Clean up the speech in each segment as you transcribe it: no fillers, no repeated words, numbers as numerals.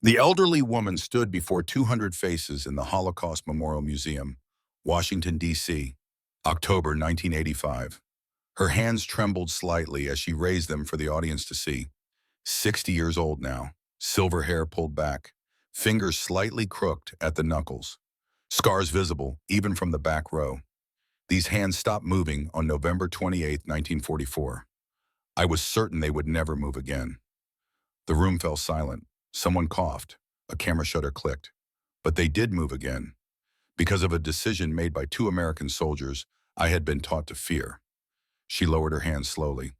The elderly woman stood before 200 faces in the Holocaust Memorial Museum, Washington, D.C., October 1985. Her hands trembled slightly as she raised them for the audience to see. 60 years old now, silver hair pulled back, fingers slightly crooked at the knuckles, scars visible even from the back row. These hands stopped moving on November 28, 1944. I was certain they would never move again. The room fell silent. Someone coughed. A camera shutter clicked. But they did move again, because of a decision made by two American soldiers I had been taught to fear. She lowered her hands slowly.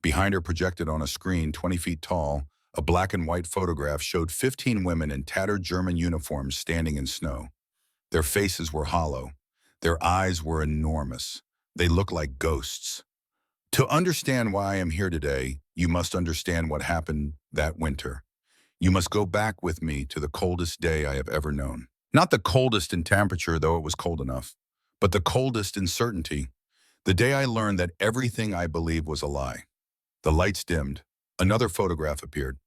Behind her, projected on a screen 20 feet tall, a black and white photograph showed 15 women in tattered German uniforms standing in snow. Their faces were hollow. Their eyes were enormous. They looked like ghosts. To understand why I am here today, you must understand what happened that winter. You must go back with me to the coldest day I have ever known. Not the coldest in temperature, though it was cold enough, but the coldest in certainty. The day I learned that everything I believed was a lie. The lights dimmed. Another photograph appeared.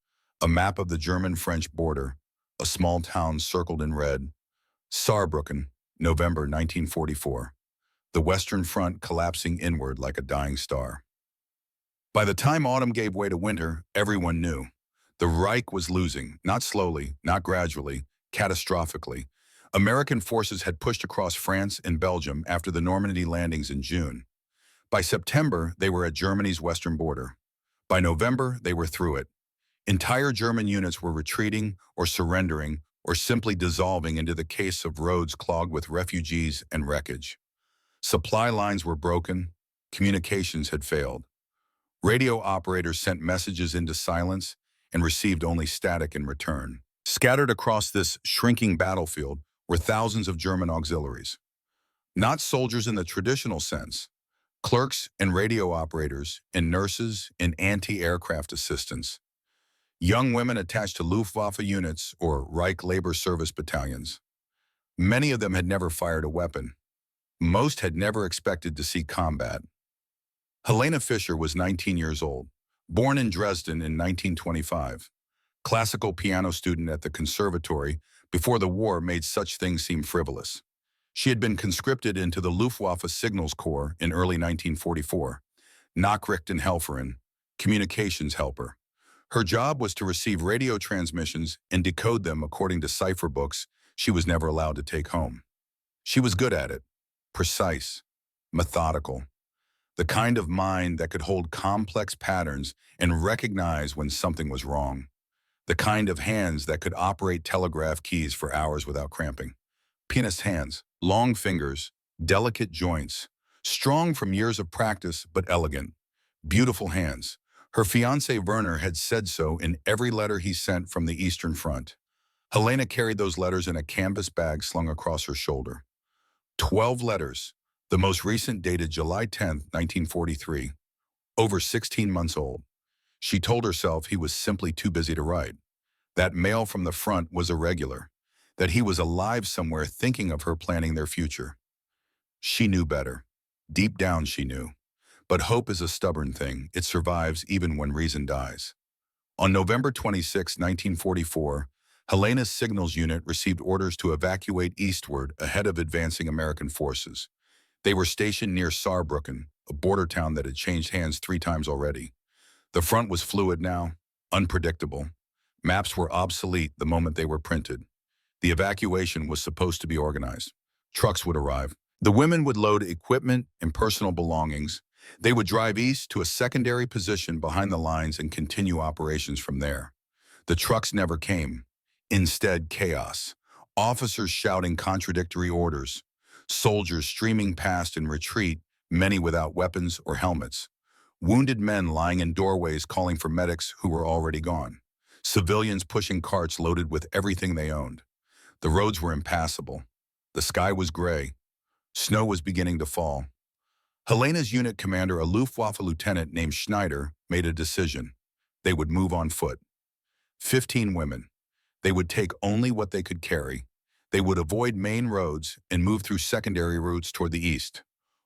A map of the German-French border. A small town circled in red. Saarbrücken, November 1944. The Western Front collapsing inward like a dying star. By the time autumn gave way to winter, everyone knew. The Reich was losing, not slowly, not gradually, catastrophically. American forces had pushed across France and Belgium after the Normandy landings in June. By September, they were at Germany's western border. By November, they were through it. Entire German units were retreating or surrendering or simply dissolving into the case of roads clogged with refugees and wreckage. Supply lines were broken. Communications had failed. Radio operators sent messages into silence and received only static in return. Scattered across this shrinking battlefield were thousands of German auxiliaries. Not soldiers in the traditional sense, clerks and radio operators and nurses and anti-aircraft assistants. Young women attached to Luftwaffe units or Reich Labor Service battalions. Many of them had never fired a weapon. Most had never expected to see combat. Helena Fischer was 19 years old, born in Dresden in 1925. Classical piano student at the conservatory before the war made such things seem frivolous. She had been conscripted into the Luftwaffe Signals Corps in early 1944, Nachrichtenhelferin, communications helper. Her job was to receive radio transmissions and decode them according to cipher books she was never allowed to take home. She was good at it, precise, methodical. The kind of mind that could hold complex patterns and recognize when something was wrong. The kind of hands that could operate telegraph keys for hours without cramping. Pianist hands, long fingers, delicate joints, strong from years of practice but elegant. Beautiful hands. Her fiancé Werner had said so in every letter he sent from the Eastern Front. Helena carried those letters in a canvas bag slung across her shoulder. 12 letters. The most recent dated July 10, 1943, over 16 months old. She told herself he was simply too busy to write. That mail from the front was irregular, that he was alive somewhere thinking of her planning their future. She knew better. Deep down she knew. But hope is a stubborn thing. It survives even when reason dies. On November 26, 1944, Helena's signals unit received orders to evacuate eastward ahead of advancing American forces. They were stationed near Saarbrücken, a border town that had changed hands 3 times already. The front was fluid now, unpredictable. Maps were obsolete the moment they were printed. The evacuation was supposed to be organized. Trucks would arrive. The women would load equipment and personal belongings. They would drive east to a secondary position behind the lines and continue operations from there. The trucks never came. Instead, chaos. Officers shouting contradictory orders. Soldiers streaming past in retreat, many without weapons or helmets. Wounded men lying in doorways calling for medics who were already gone. Civilians pushing carts loaded with everything they owned. The roads were impassable. The sky was gray. Snow was beginning to fall. Helena's unit commander, a Luftwaffe lieutenant named Schneider, made a decision. They would move on foot. 15 women. They would take only what they could carry. They would avoid main roads and move through secondary routes toward the east.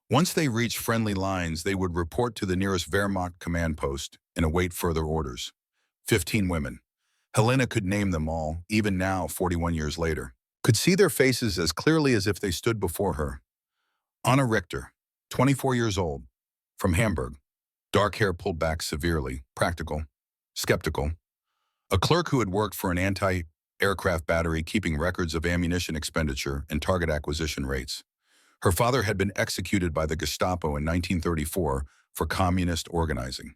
Once they reached friendly lines, they would report to the nearest Wehrmacht command post and await further orders. 15 women. Helena could name them all, even now, 41 years later. Could see their faces as clearly as if they stood before her. Anna Richter, 24 years old, from Hamburg. Dark hair pulled back severely, practical, skeptical. A clerk who had worked for an anti-aircraft battery keeping records of ammunition expenditure and target acquisition rates. Her father had been executed by the Gestapo in 1934 for communist organizing.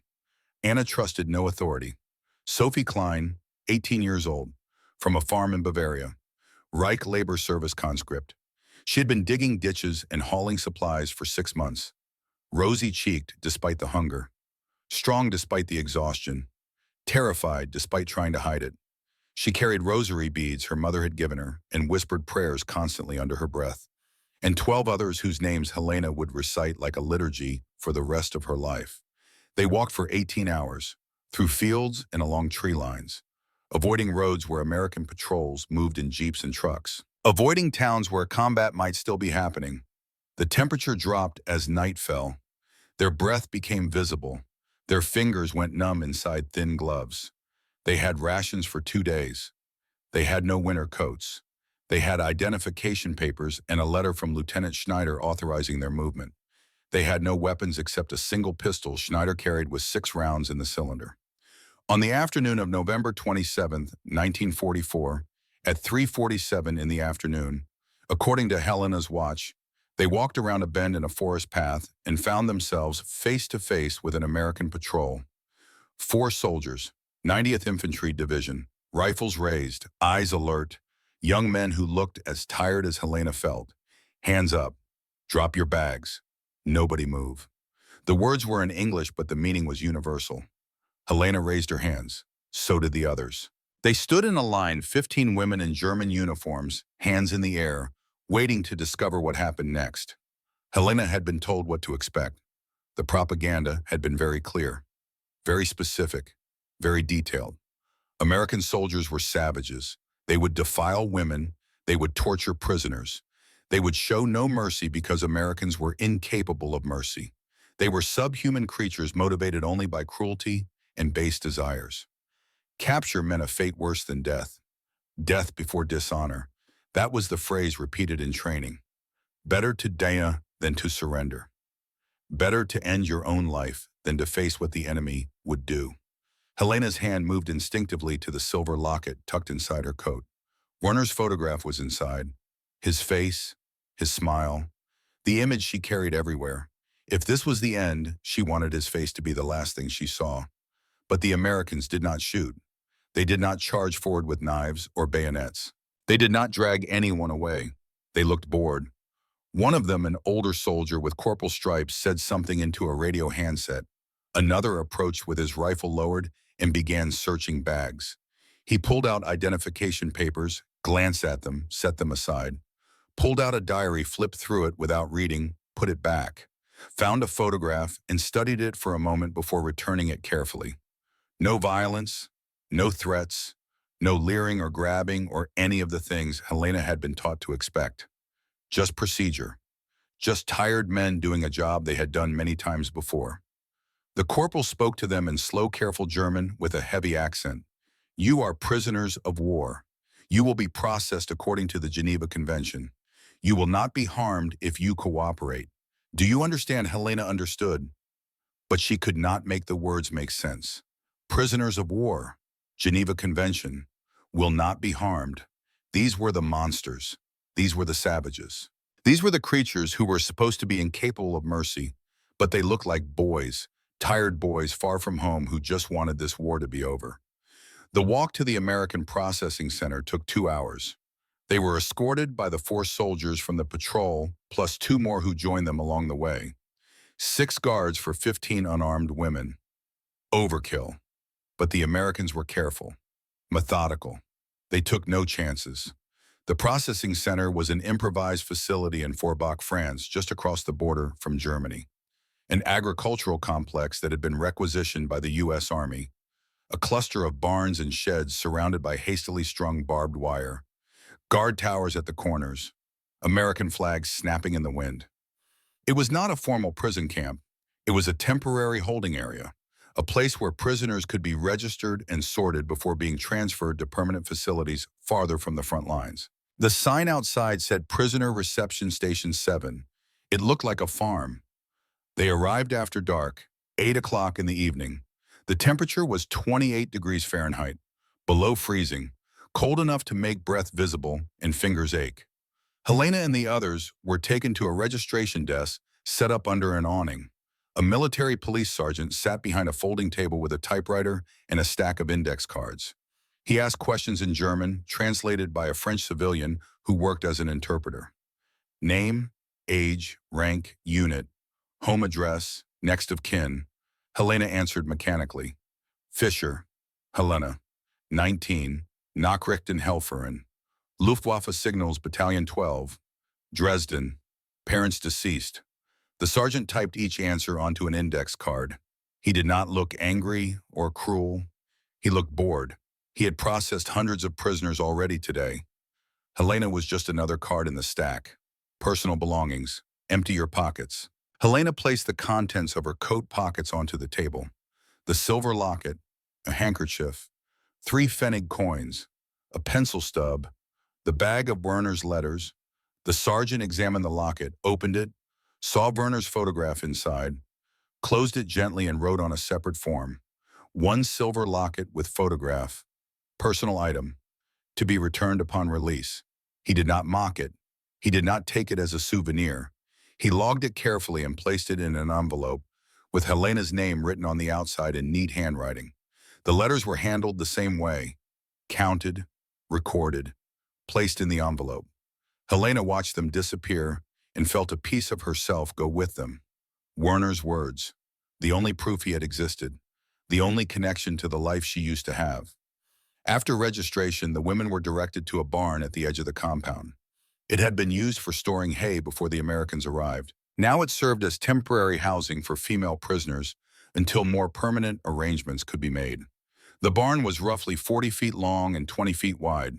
Anna trusted no authority. Sophie Klein, 18 years old, from a farm in Bavaria. Reich Labor Service conscript. She had been digging ditches and hauling supplies for 6 months. Rosy-cheeked despite the hunger. Strong despite the exhaustion. Terrified despite trying to hide it. She carried rosary beads her mother had given her and whispered prayers constantly under her breath. And 12 others whose names Helena would recite like a liturgy for the rest of her life. They walked for 18 hours, through fields and along tree lines, avoiding roads where American patrols moved in jeeps and trucks, avoiding towns where combat might still be happening. The temperature dropped as night fell. Their breath became visible. Their fingers went numb inside thin gloves. They had rations for 2 days. They had no winter coats. They had identification papers and a letter from Lieutenant Schneider authorizing their movement. They had no weapons except a single pistol Schneider carried with 6 rounds in the cylinder. On the afternoon of November 27, 1944, at 3:47 in the afternoon, according to Helena's watch, they walked around a bend in a forest path and found themselves face to face with an American patrol. 4 soldiers, 90th Infantry Division, rifles raised, eyes alert, young men who looked as tired as Helena felt. Hands up. Drop your bags. Nobody move. The words were in English, but the meaning was universal. Helena raised her hands. So did the others. They stood in a line, 15 women in German uniforms, hands in the air, waiting to discover what happened next. Helena had been told what to expect. The propaganda had been very clear, very specific, very detailed. American soldiers were savages. They would defile women. They would torture prisoners. They would show no mercy because Americans were incapable of mercy. They were subhuman creatures motivated only by cruelty and base desires. Capture meant a fate worse than death. Death before dishonor. That was the phrase repeated in training. Better to die than to surrender. Better to end your own life than to face what the enemy would do. Helena's hand moved instinctively to the silver locket tucked inside her coat. Werner's photograph was inside. His face, his smile, the image she carried everywhere. If this was the end, she wanted his face to be the last thing she saw. But the Americans did not shoot. They did not charge forward with knives or bayonets. They did not drag anyone away. They looked bored. One of them, an older soldier with corporal stripes, said something into a radio handset. Another approached with his rifle lowered and began searching bags. He pulled out identification papers, glanced at them, set them aside. Pulled out a diary, flipped through it without reading, put it back. Found a photograph and studied it for a moment before returning it carefully. No violence, no threats, no leering or grabbing or any of the things Helena had been taught to expect. Just procedure. Just tired men doing a job they had done many times before. The corporal spoke to them in slow, careful German with a heavy accent. You are prisoners of war. You will be processed according to the Geneva Convention. You will not be harmed if you cooperate. Do you understand? Helena understood, but she could not make the words make sense. Prisoners of war, Geneva Convention, will not be harmed. These were the monsters. These were the savages. These were the creatures who were supposed to be incapable of mercy, but they looked like boys, tired boys far from home who just wanted this war to be over. The walk to the American Processing Center took 2 hours. They were escorted by the 4 soldiers from the patrol, plus 2 more who joined them along the way. 6 guards for 15 unarmed women. Overkill. But the Americans were careful, methodical. They took no chances. The processing center was an improvised facility in Forbach, France, just across the border from Germany. An agricultural complex that had been requisitioned by the U.S. Army. A cluster of barns and sheds surrounded by hastily strung barbed wire. Guard towers at the corners. American flags snapping in the wind. It was not a formal prison camp. It was a temporary holding area. a place where prisoners could be registered and sorted before being transferred to permanent facilities farther from the front lines. The sign outside said Prisoner Reception Station 7. It looked like a farm. They arrived after dark, 8 o'clock in the evening. The temperature was 28 degrees Fahrenheit, below freezing, cold enough to make breath visible and fingers ache. Helena and the others were taken to a registration desk set up under an awning. A military police sergeant sat behind a folding table with a typewriter and a stack of index cards. He asked questions in German, translated by a French civilian who worked as an interpreter. Name, age, rank, unit, home address, next of kin. Helena answered mechanically. Fischer, Helena, 19, Nachrichtenhelferin, Luftwaffe Signals Battalion 12, Dresden, parents deceased. The sergeant typed each answer onto an index card. He did not look angry or cruel. He looked bored. He had processed hundreds of prisoners already today. Helena was just another card in the stack. Personal belongings. Empty your pockets. Helena placed the contents of her coat pockets onto the table. The silver locket, a handkerchief, 3 pfennig coins, a pencil stub, the bag of Werner's letters. The sergeant examined the locket, opened it, saw Werner's photograph inside, closed it gently and wrote on a separate form. 1 silver locket with photograph. Personal item. To be returned upon release. He did not mock it. He did not take it as a souvenir. He logged it carefully and placed it in an envelope with Helena's name written on the outside in neat handwriting. The letters were handled the same way. Counted, recorded, placed in the envelope. Helena watched them disappear and felt a piece of herself go with them. Werner's words, the only proof he had existed, the only connection to the life she used to have. After registration, the women were directed to a barn at the edge of the compound. It had been used for storing hay before the Americans arrived. Now it served as temporary housing for female prisoners until more permanent arrangements could be made. The barn was roughly 40 feet long and 20 feet wide.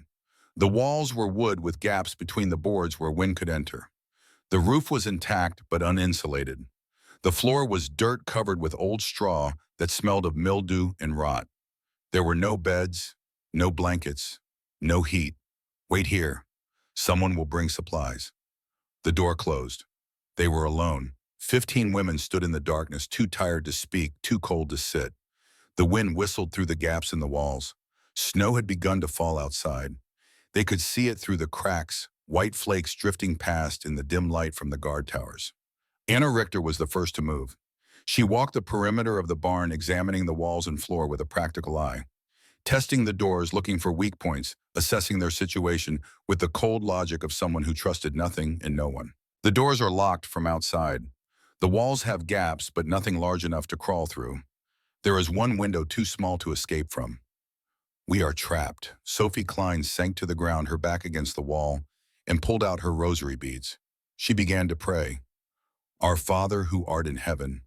The walls were wood with gaps between the boards where wind could enter. The roof was intact but uninsulated. The floor was dirt covered with old straw that smelled of mildew and rot. There were no beds, no blankets, no heat. Wait here. Someone will bring supplies. The door closed. They were alone. 15 women stood in the darkness, too tired to speak, too cold to sit. The wind whistled through the gaps in the walls. Snow had begun to fall outside. They could see it through the cracks, white flakes drifting past in the dim light from the guard towers. Anna Richter was the first to move. She walked the perimeter of the barn, examining the walls and floor with a practical eye, testing the doors, looking for weak points, assessing their situation with the cold logic of someone who trusted nothing and no one. The doors are locked from outside. The walls have gaps, but nothing large enough to crawl through. There is one window too small to escape from. We are trapped. Sophie Klein sank to the ground, her back against the wall, and pulled out her rosary beads. She began to pray. Our Father who art in heaven,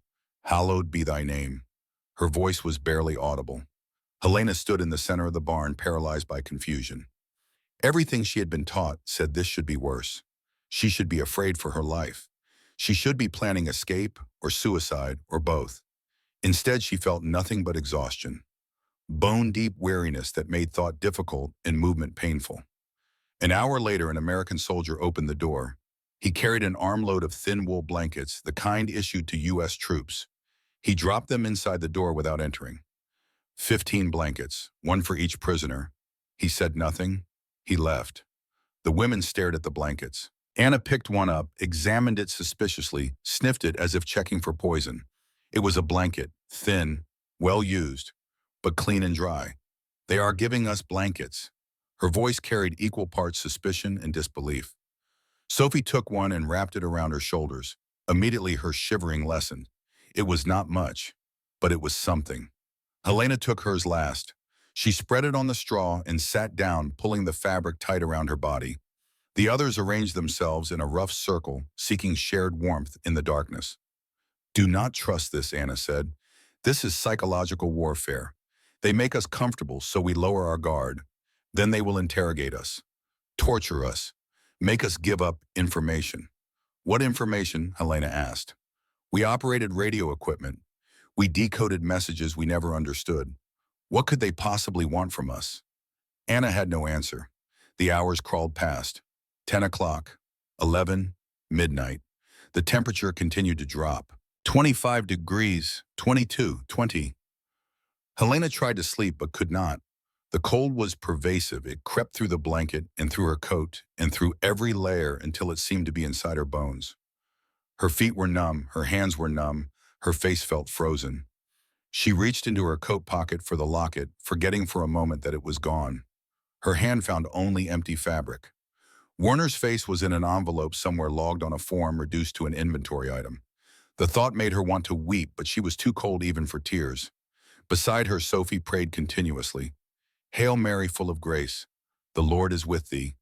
hallowed be thy name. Her voice was barely audible. Helena stood in the center of the barn, paralyzed by confusion. Everything she had been taught said this should be worse. She should be afraid for her life. She should be planning escape or suicide or both. Instead, she felt nothing but exhaustion. Bone-deep weariness that made thought difficult and movement painful. An hour later, an American soldier opened the door. He carried an armload of thin wool blankets, the kind issued to U.S. troops. He dropped them inside the door without entering. 15 blankets, 1 for each prisoner. He said nothing. He left. The women stared at the blankets. Anna picked one up, examined it suspiciously, sniffed it as if checking for poison. It was a blanket, thin, well used, but clean and dry. They are giving us blankets. Her voice carried equal parts suspicion and disbelief. Sophie took one and wrapped it around her shoulders. Immediately her shivering lessened. It was not much, but it was something. Helena took hers last. She spread it on the straw and sat down, pulling the fabric tight around her body. The others arranged themselves in a rough circle, seeking shared warmth in the darkness. Do not trust this, Anna said. This is psychological warfare. They make us comfortable, so we lower our guard. Then they will interrogate us, torture us, make us give up information. What information? Helena asked. We operated radio equipment. We decoded messages we never understood. What could they possibly want from us? Anna had no answer. The hours crawled past. 10 o'clock, 11, midnight. The temperature continued to drop. 25 degrees, 22, 20. Helena tried to sleep but could not. The cold was pervasive. It crept through the blanket and through her coat and through every layer until it seemed to be inside her bones. Her feet were numb, her hands were numb, her face felt frozen. She reached into her coat pocket for the locket, forgetting for a moment that it was gone. Her hand found only empty fabric. Werner's face was in an envelope somewhere logged on a form reduced to an inventory item. The thought made her want to weep, but she was too cold even for tears. Beside her, Sophie prayed continuously. Hail Mary, full of grace, the Lord is with thee.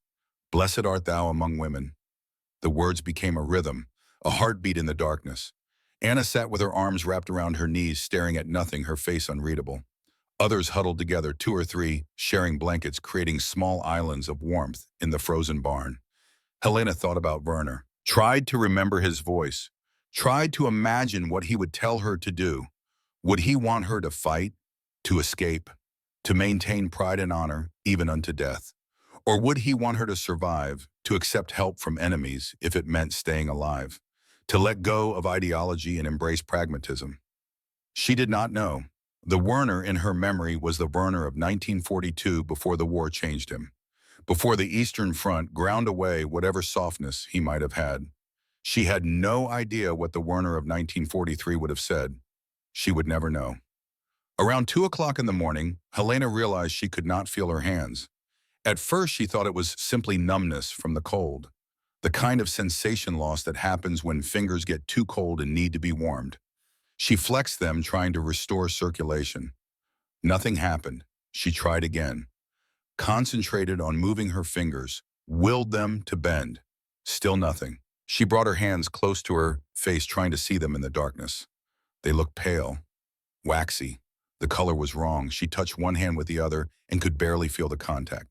Blessed art thou among women. The words became a rhythm, a heartbeat in the darkness. Anna sat with her arms wrapped around her knees, staring at nothing, her face unreadable. Others huddled together, 2 or 3, sharing blankets, creating small islands of warmth in the frozen barn. Helena thought about Werner, tried to remember his voice, tried to imagine what he would tell her to do. Would he want her to fight, to escape, to maintain pride and honor, even unto death? Or would he want her to survive, to accept help from enemies if it meant staying alive, to let go of ideology and embrace pragmatism? She did not know. The Werner in her memory was the Werner of 1942 before the war changed him, before the Eastern Front ground away whatever softness he might have had. She had no idea what the Werner of 1943 would have said. She would never know. Around 2 o'clock in the morning, Helena realized she could not feel her hands. At first, she thought it was simply numbness from the cold, the kind of sensation loss that happens when fingers get too cold and need to be warmed. She flexed them, trying to restore circulation. Nothing happened. She tried again, concentrated on moving her fingers, willed them to bend. Still nothing. She brought her hands close to her face, trying to see them in the darkness. They looked pale, waxy. The color was wrong. She touched one hand with the other and could barely feel the contact.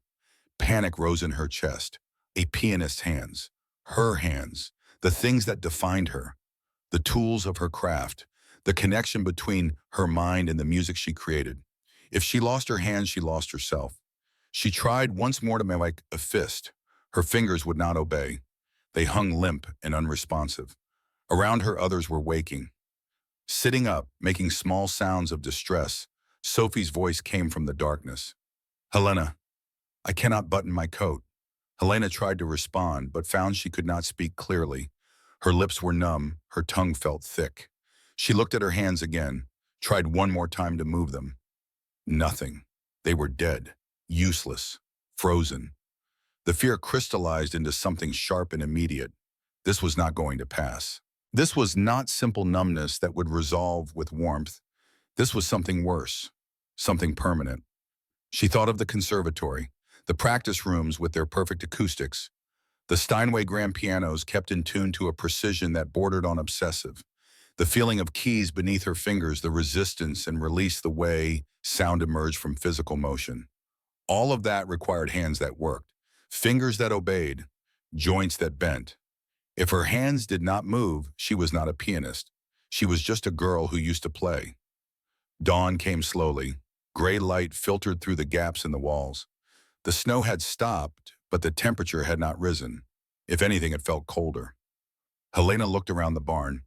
Panic rose in her chest. A pianist's hands, her hands, the things that defined her, the tools of her craft, the connection between her mind and the music she created. If she lost her hands, she lost herself. She tried once more to make a fist. Her fingers would not obey. They hung limp and unresponsive. Around her, others were waking. Sitting up, making small sounds of distress, Sophie's voice came from the darkness. Helena, I cannot button my coat. Helena tried to respond, but found she could not speak clearly. Her lips were numb, her tongue felt thick. She looked at her hands again, tried one more time to move them. Nothing. They were dead, useless, frozen. The fear crystallized into something sharp and immediate. This was not going to pass. This was not simple numbness that would resolve with warmth. This was something worse, something permanent. She thought of the conservatory, the practice rooms with their perfect acoustics, the Steinway grand pianos kept in tune to a precision that bordered on obsessive, the feeling of keys beneath her fingers, the resistance and release, the way sound emerged from physical motion. All of that required hands that worked, fingers that obeyed, joints that bent. If her hands did not move, she was not a pianist. She was just a girl who used to play. Dawn came slowly. Gray light filtered through the gaps in the walls. The snow had stopped, but the temperature had not risen. If anything, it felt colder. Helena looked around the barn.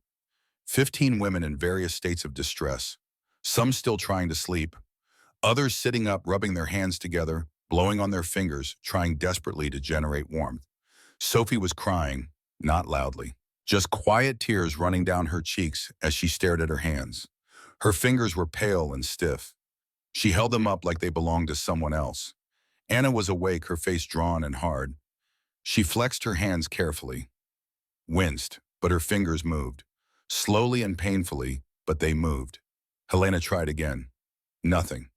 15 women in various states of distress, some still trying to sleep, others sitting up, rubbing their hands together, blowing on their fingers, trying desperately to generate warmth. Sophie was crying, not loudly, just quiet tears running down her cheeks as she stared at her hands. Her fingers were pale and stiff. She held them up like they belonged to someone else. Anna was awake, her face drawn and hard. She flexed her hands carefully, winced, but her fingers moved. Slowly and painfully, but they moved. Helena tried again. Nothing.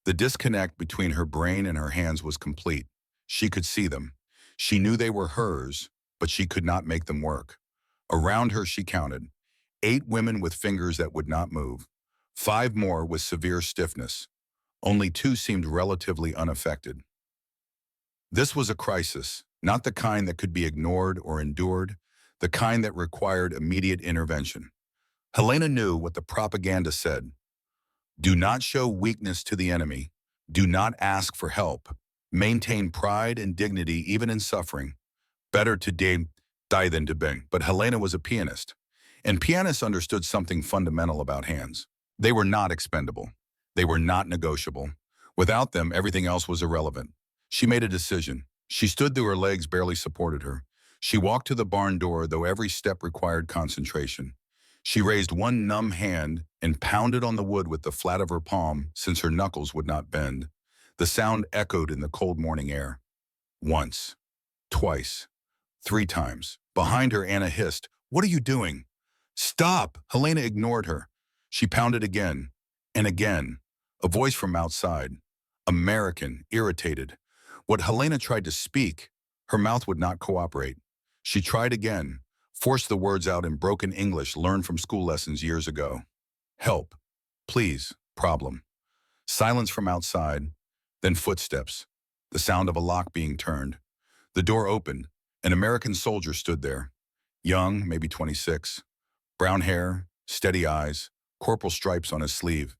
The disconnect between her brain and her hands was complete. She could see them. She knew they were hers, but she could not make them work. Around her, she counted 8 women with fingers that would not move, 5 more with severe stiffness. Only 2 seemed relatively unaffected. This was a crisis, not the kind that could be ignored or endured, the kind that required immediate intervention. Helena knew what the propaganda said. Do not show weakness to the enemy. Do not ask for help. Maintain pride and dignity even in suffering. Better to die than to beg. But Helena was a pianist, and pianists understood something fundamental about hands. They were not expendable. They were not negotiable. Without them, everything else was irrelevant. She made a decision. She stood though her legs barely supported her. She walked to the barn door, though every step required concentration. She raised one numb hand and pounded on the wood with the flat of her palm, since her knuckles would not bend. The sound echoed in the cold morning air. Once, twice, 3 times. Behind her, Anna hissed, "What are you doing?" "Stop!" Helena ignored her. She pounded again and again. A voice from outside. American, irritated. What Helena tried to speak, her mouth would not cooperate. She tried again, forced the words out in broken English learned from school lessons years ago. Help. Please. Problem. Silence from outside, then footsteps. The sound of a lock being turned. The door opened. An American soldier stood there. Young, maybe 26. Brown hair, steady eyes, corporal stripes on his sleeve.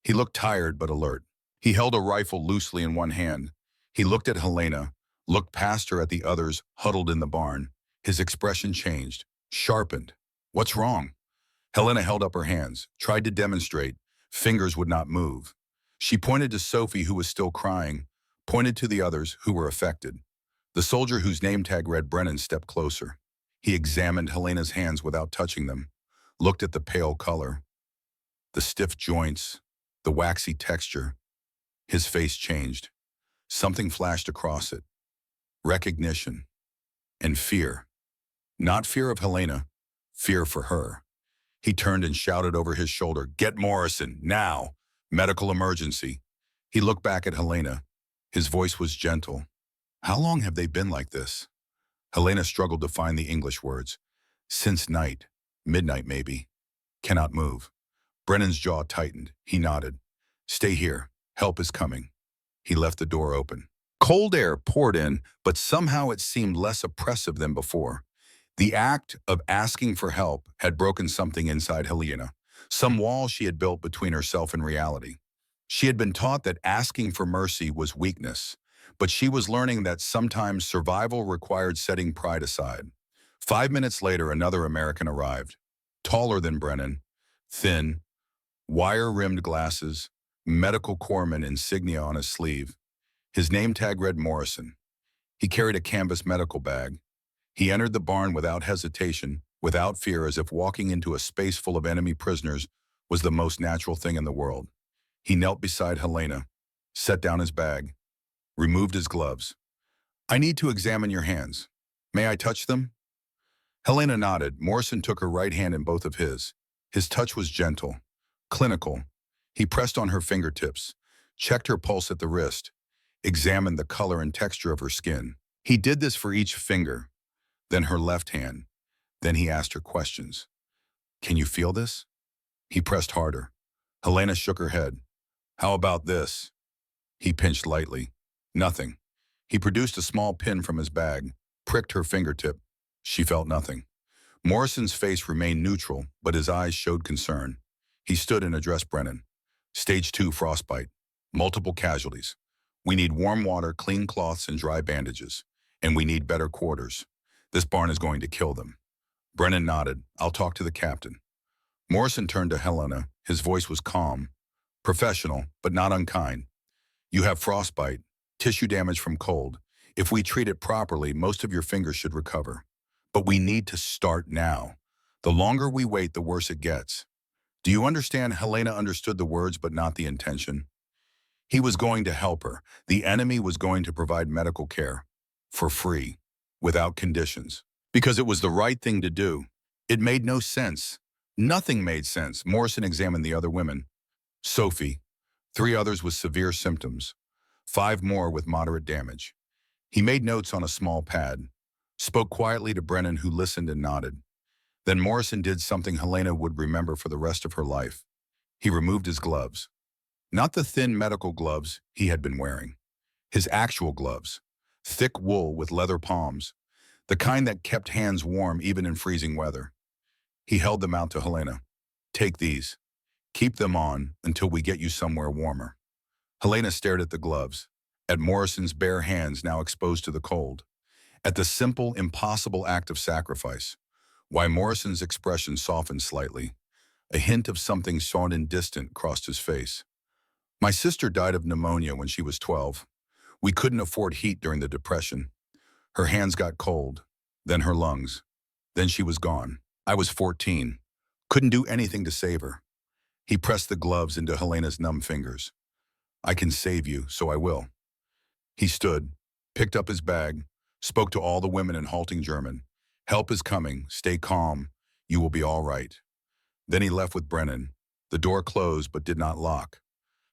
He looked tired but alert. He held a rifle loosely in one hand. He looked at Helena, looked past her at the others huddled in the barn. His expression changed, sharpened. "What's wrong?" Helena held up her hands, tried to demonstrate. Fingers would not move. She pointed to Sophie, who was still crying, pointed to the others who were affected. The soldier whose name tag read Brennan stepped closer. He examined Helena's hands without touching them, looked at the pale color, the stiff joints, the waxy texture. His face changed. Something flashed across it. Recognition and fear. Not fear of Helena, fear for her. He turned and shouted over his shoulder, "Get Morrison, now! Medical emergency." He looked back at Helena. His voice was gentle. "How long have they been like this?" Helena struggled to find the English words. "Since night. Midnight, maybe. Cannot move." Brennan's jaw tightened. He nodded. "Stay here. Help is coming." He left the door open. Cold air poured in, but somehow it seemed less oppressive than before. The act of asking for help had broken something inside Helena, some wall she had built between herself and reality. She had been taught that asking for mercy was weakness, but she was learning that sometimes survival required setting pride aside. 5 minutes later, another American arrived. Taller than Brennan, thin, wire-rimmed glasses, medical corpsman insignia on his sleeve. His name tag read Morrison. He carried a canvas medical bag. He entered the barn without hesitation, without fear, as if walking into a space full of enemy prisoners was the most natural thing in the world. He knelt beside Helena, set down his bag, removed his gloves. "I need to examine your hands. May I touch them?" Helena nodded. Morrison took her right hand in both of his. His touch was gentle, clinical. He pressed on her fingertips, checked her pulse at the wrist, examined the color and texture of her skin. He did this for each finger, then her left hand. Then he asked her questions. "Can you feel this?" He pressed harder. Helena shook her head. "How about this?" He pinched lightly. Nothing. He produced a small pin from his bag, pricked her fingertip. She felt nothing. Morrison's face remained neutral, but his eyes showed concern. He stood and addressed Brennan. "Stage 2 frostbite. Multiple casualties. We need warm water, clean cloths, and dry bandages. And we need better quarters. This barn is going to kill them." Brennan nodded. "I'll talk to the captain." Morrison turned to Helena. His voice was calm, professional, but not unkind. "You have frostbite, tissue damage from cold. If we treat it properly, most of your fingers should recover. But we need to start now. The longer we wait, the worse it gets. Do you understand?" Helena understood the words, but not the intention. He was going to help her. The enemy was going to provide medical care. For free. Without conditions. Because it was the right thing to do. It made no sense. Nothing made sense. Morrison examined the other women. Sophie. 3 others with severe symptoms. 5 more with moderate damage. He made notes on a small pad. Spoke quietly to Brennan, who listened and nodded. Then Morrison did something Helena would remember for the rest of her life. He removed his gloves. Not the thin medical gloves he had been wearing. His actual gloves. Thick wool with leather palms. The kind that kept hands warm even in freezing weather. He held them out to Helena. Take these. Keep them on until we get you somewhere warmer. Helena stared at the gloves, at Morrison's bare hands now exposed to the cold, at the simple, impossible act of sacrifice. Why Morrison's expression softened slightly. A hint of something sown and distant crossed his face. My sister died of pneumonia when she was 12. We couldn't afford heat during the Depression. Her hands got cold, then her lungs. Then she was gone. I was 14. Couldn't do anything to save her. He pressed the gloves into Helena's numb fingers. I can save you, so I will. He stood, picked up his bag, spoke to all the women in halting German. Help is coming. Stay calm. You will be all right. Then he left with Brennan. The door closed but did not lock.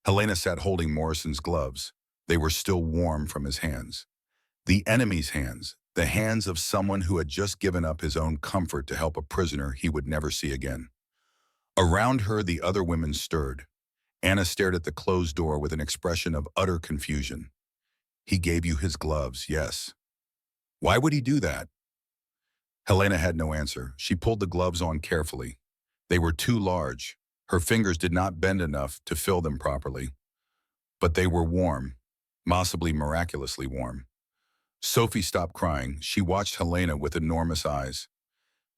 Helena sat holding Morrison's gloves. They were still warm from his hands. The enemy's hands, the hands of someone who had just given up his own comfort to help a prisoner he would never see again. Around her, the other women stirred. Anna stared at the closed door with an expression of utter confusion. He gave you his gloves, yes. Why would he do that? Helena had no answer. She pulled the gloves on carefully. They were too large. Her fingers did not bend enough to fill them properly. But they were warm, possibly miraculously warm. Sophie stopped crying. She watched Helena with enormous eyes.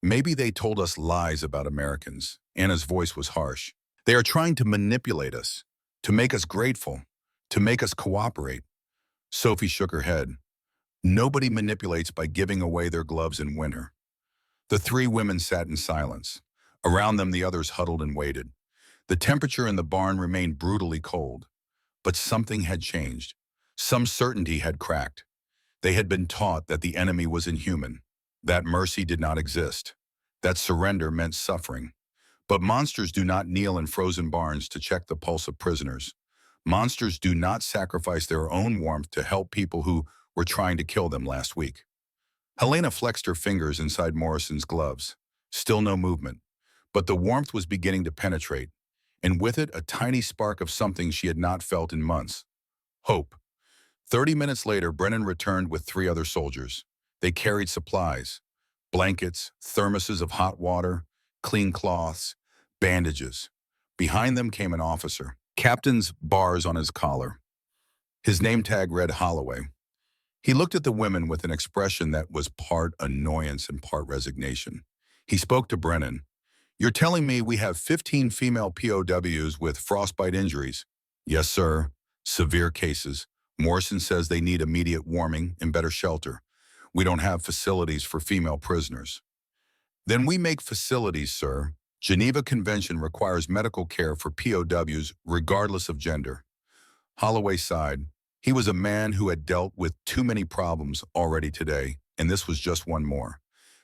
Maybe they told us lies about Americans. Anna's voice was harsh. They are trying to manipulate us, to make us grateful, to make us cooperate. Sophie shook her head. Nobody manipulates by giving away their gloves in winter. The three women sat in silence. Around them, the others huddled and waited. The temperature in the barn remained brutally cold. But something had changed. Some certainty had cracked. They had been taught that the enemy was inhuman, that mercy did not exist, that surrender meant suffering. But monsters do not kneel in frozen barns to check the pulse of prisoners. Monsters do not sacrifice their own warmth to help people who were trying to kill them last week. Helena flexed her fingers inside Morrison's gloves. Still no movement. But the warmth was beginning to penetrate, and with it a tiny spark of something she had not felt in months. Hope. 30 minutes later, Brennan returned with 3 other soldiers. They carried supplies, blankets, thermoses of hot water, clean cloths, bandages. Behind them came an officer, captain's bars on his collar. His name tag read Holloway. He looked at the women with an expression that was part annoyance and part resignation. He spoke to Brennan. You're telling me we have 15 female POWs with frostbite injuries? Yes, sir. Severe cases. Morrison says they need immediate warming and better shelter. We don't have facilities for female prisoners. Then we make facilities, sir. Geneva Convention requires medical care for POWs regardless of gender. Holloway sighed. He was a man who had dealt with too many problems already today, and this was just one more.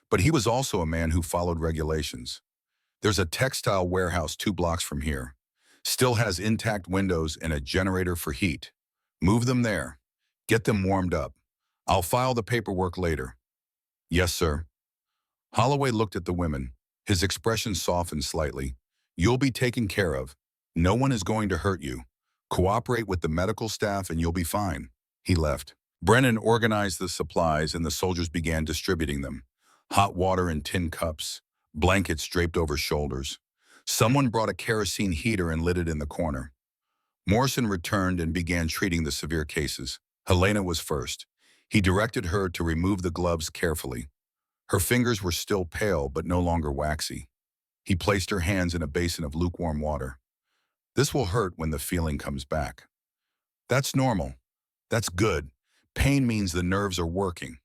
But he was also a man who followed regulations. There's a textile warehouse 2 blocks from here. Still has intact windows and a generator for heat. Move them there. Get them warmed up. I'll file the paperwork later. Yes, sir. Holloway looked at the women. His expression softened slightly. You'll be taken care of. No one is going to hurt you. Cooperate with the medical staff and you'll be fine. He left. Brennan organized the supplies and the soldiers began distributing them. Hot water in tin cups, blankets draped over shoulders. Someone brought a kerosene heater and lit it in the corner. Morrison returned and began treating the severe cases. Helena was first. He directed her to remove the gloves carefully. Her fingers were still pale but no longer waxy. He placed her hands in a basin of lukewarm water. This will hurt when the feeling comes back. That's normal. That's good. Pain means the nerves are working.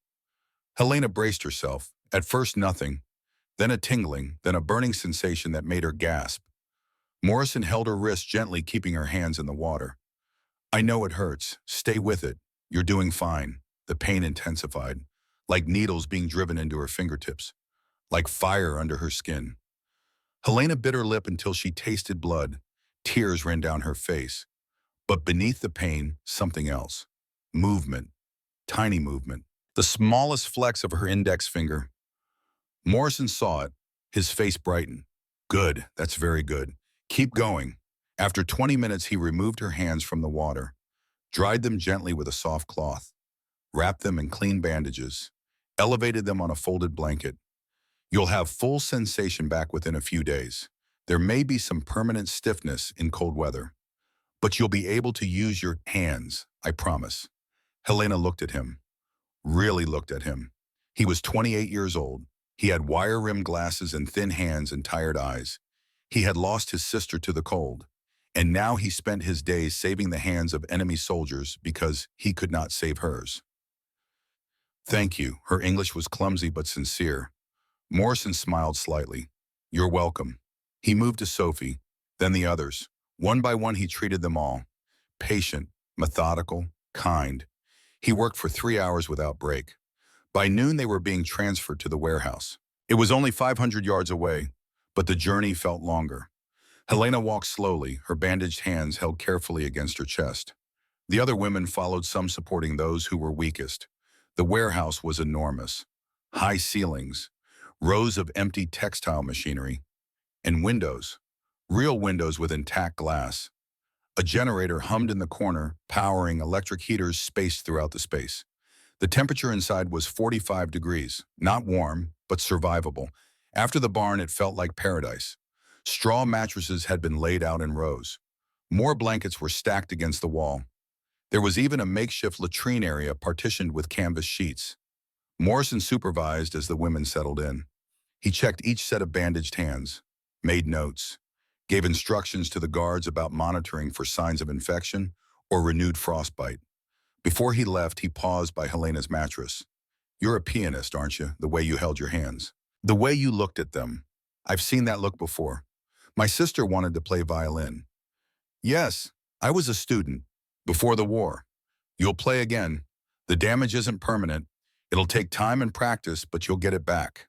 Helena braced herself. At first nothing, then a tingling, then a burning sensation that made her gasp. Morrison held her wrist gently, keeping her hands in the water. I know it hurts. Stay with it. You're doing fine. The pain intensified, like needles being driven into her fingertips, like fire under her skin. Helena bit her lip until she tasted blood. Tears ran down her face. But beneath the pain, something else. Movement. Tiny movement. The smallest flex of her index finger. Morrison saw it. His face brightened. Good. That's very good. Keep going. After 20 minutes, he removed her hands from the water, dried them gently with a soft cloth, wrapped them in clean bandages, elevated them on a folded blanket. You'll have full sensation back within a few days. There may be some permanent stiffness in cold weather, but you'll be able to use your hands, I promise. Helena looked at him, really looked at him. He was 28 years old. He had wire-rimmed glasses and thin hands and tired eyes. He had lost his sister to the cold, and now he spent his days saving the hands of enemy soldiers because he could not save hers. Thank you. Her English was clumsy but sincere. Morrison smiled slightly. You're welcome. He moved to Sophie, then the others. One by one he treated them all. Patient, methodical, kind. He worked for 3 hours without break. By noon they were being transferred to the warehouse. It was only 500 yards away, but the journey felt longer. Helena walked slowly, her bandaged hands held carefully against her chest. The other women followed, some supporting those who were weakest. The warehouse was enormous. High ceilings, rows of empty textile machinery, and windows, real windows with intact glass. A generator hummed in the corner, powering electric heaters spaced throughout the space. The temperature inside was 45 degrees, not warm, but survivable. After the barn, it felt like paradise. Straw mattresses had been laid out in rows. More blankets were stacked against the wall. There was even a makeshift latrine area partitioned with canvas sheets. Morrison supervised as the women settled in. He checked each set of bandaged hands, made notes, gave instructions to the guards about monitoring for signs of infection or renewed frostbite. Before he left, he paused by Helena's mattress. You're a pianist, aren't you, the way you held your hands? The way you looked at them. I've seen that look before. My sister wanted to play violin. Yes, I was a student, before the war. You'll play again. The damage isn't permanent. It'll take time and practice, but you'll get it back.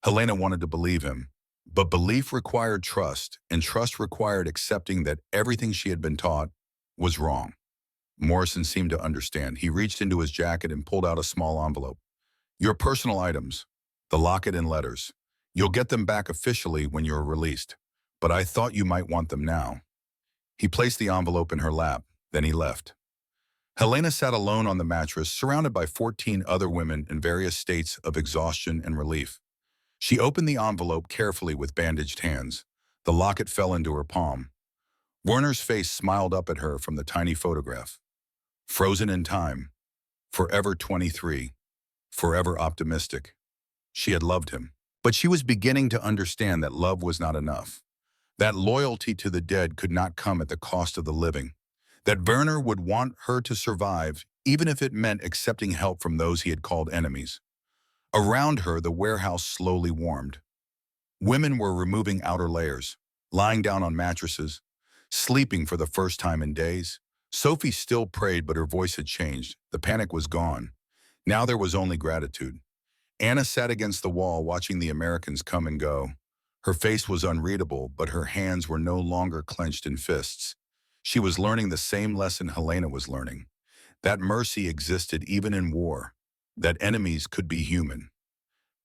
Helena wanted to believe him, but belief required trust, and trust required accepting that everything she had been taught was wrong. Morrison seemed to understand. He reached into his jacket and pulled out a small envelope. Your personal items, the locket and letters. You'll get them back officially when you're released, but I thought you might want them now. He placed the envelope in her lap, then he left. Helena sat alone on the mattress, surrounded by 14 other women in various states of exhaustion and relief. She opened the envelope carefully with bandaged hands. The locket fell into her palm. Werner's face smiled up at her from the tiny photograph. Frozen in time. Forever 23. Forever optimistic. She had loved him. But she was beginning to understand that love was not enough. That loyalty to the dead could not come at the cost of the living. That Werner would want her to survive, even if it meant accepting help from those he had called enemies. Around her, the warehouse slowly warmed. Women were removing outer layers, lying down on mattresses, sleeping for the first time in days. Sophie still prayed, but her voice had changed. The panic was gone. Now there was only gratitude. Anna sat against the wall, watching the Americans come and go. Her face was unreadable, but her hands were no longer clenched in fists. She was learning the same lesson Helena was learning. That mercy existed even in war. That enemies could be human.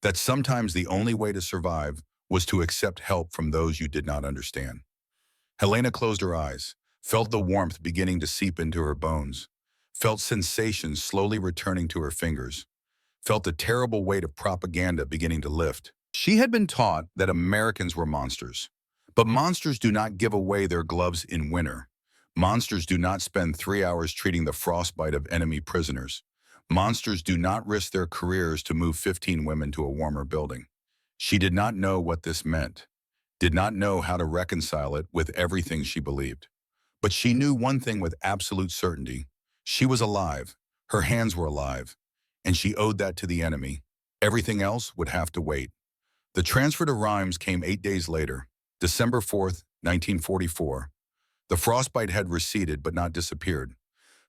That sometimes the only way to survive was to accept help from those you did not understand. Helena closed her eyes, felt the warmth beginning to seep into her bones, felt sensations slowly returning to her fingers, felt the terrible weight of propaganda beginning to lift. She had been taught that Americans were monsters. But monsters do not give away their gloves in winter. Monsters do not spend 3 hours treating the frostbite of enemy prisoners. Monsters do not risk their careers to move 15 women to a warmer building. She did not know what this meant, did not know how to reconcile it with everything she believed. But she knew one thing with absolute certainty. She was alive, her hands were alive, and she owed that to the enemy. Everything else would have to wait. The transfer to Reims came 8 days later, December 4th, 1944. The frostbite had receded but not disappeared.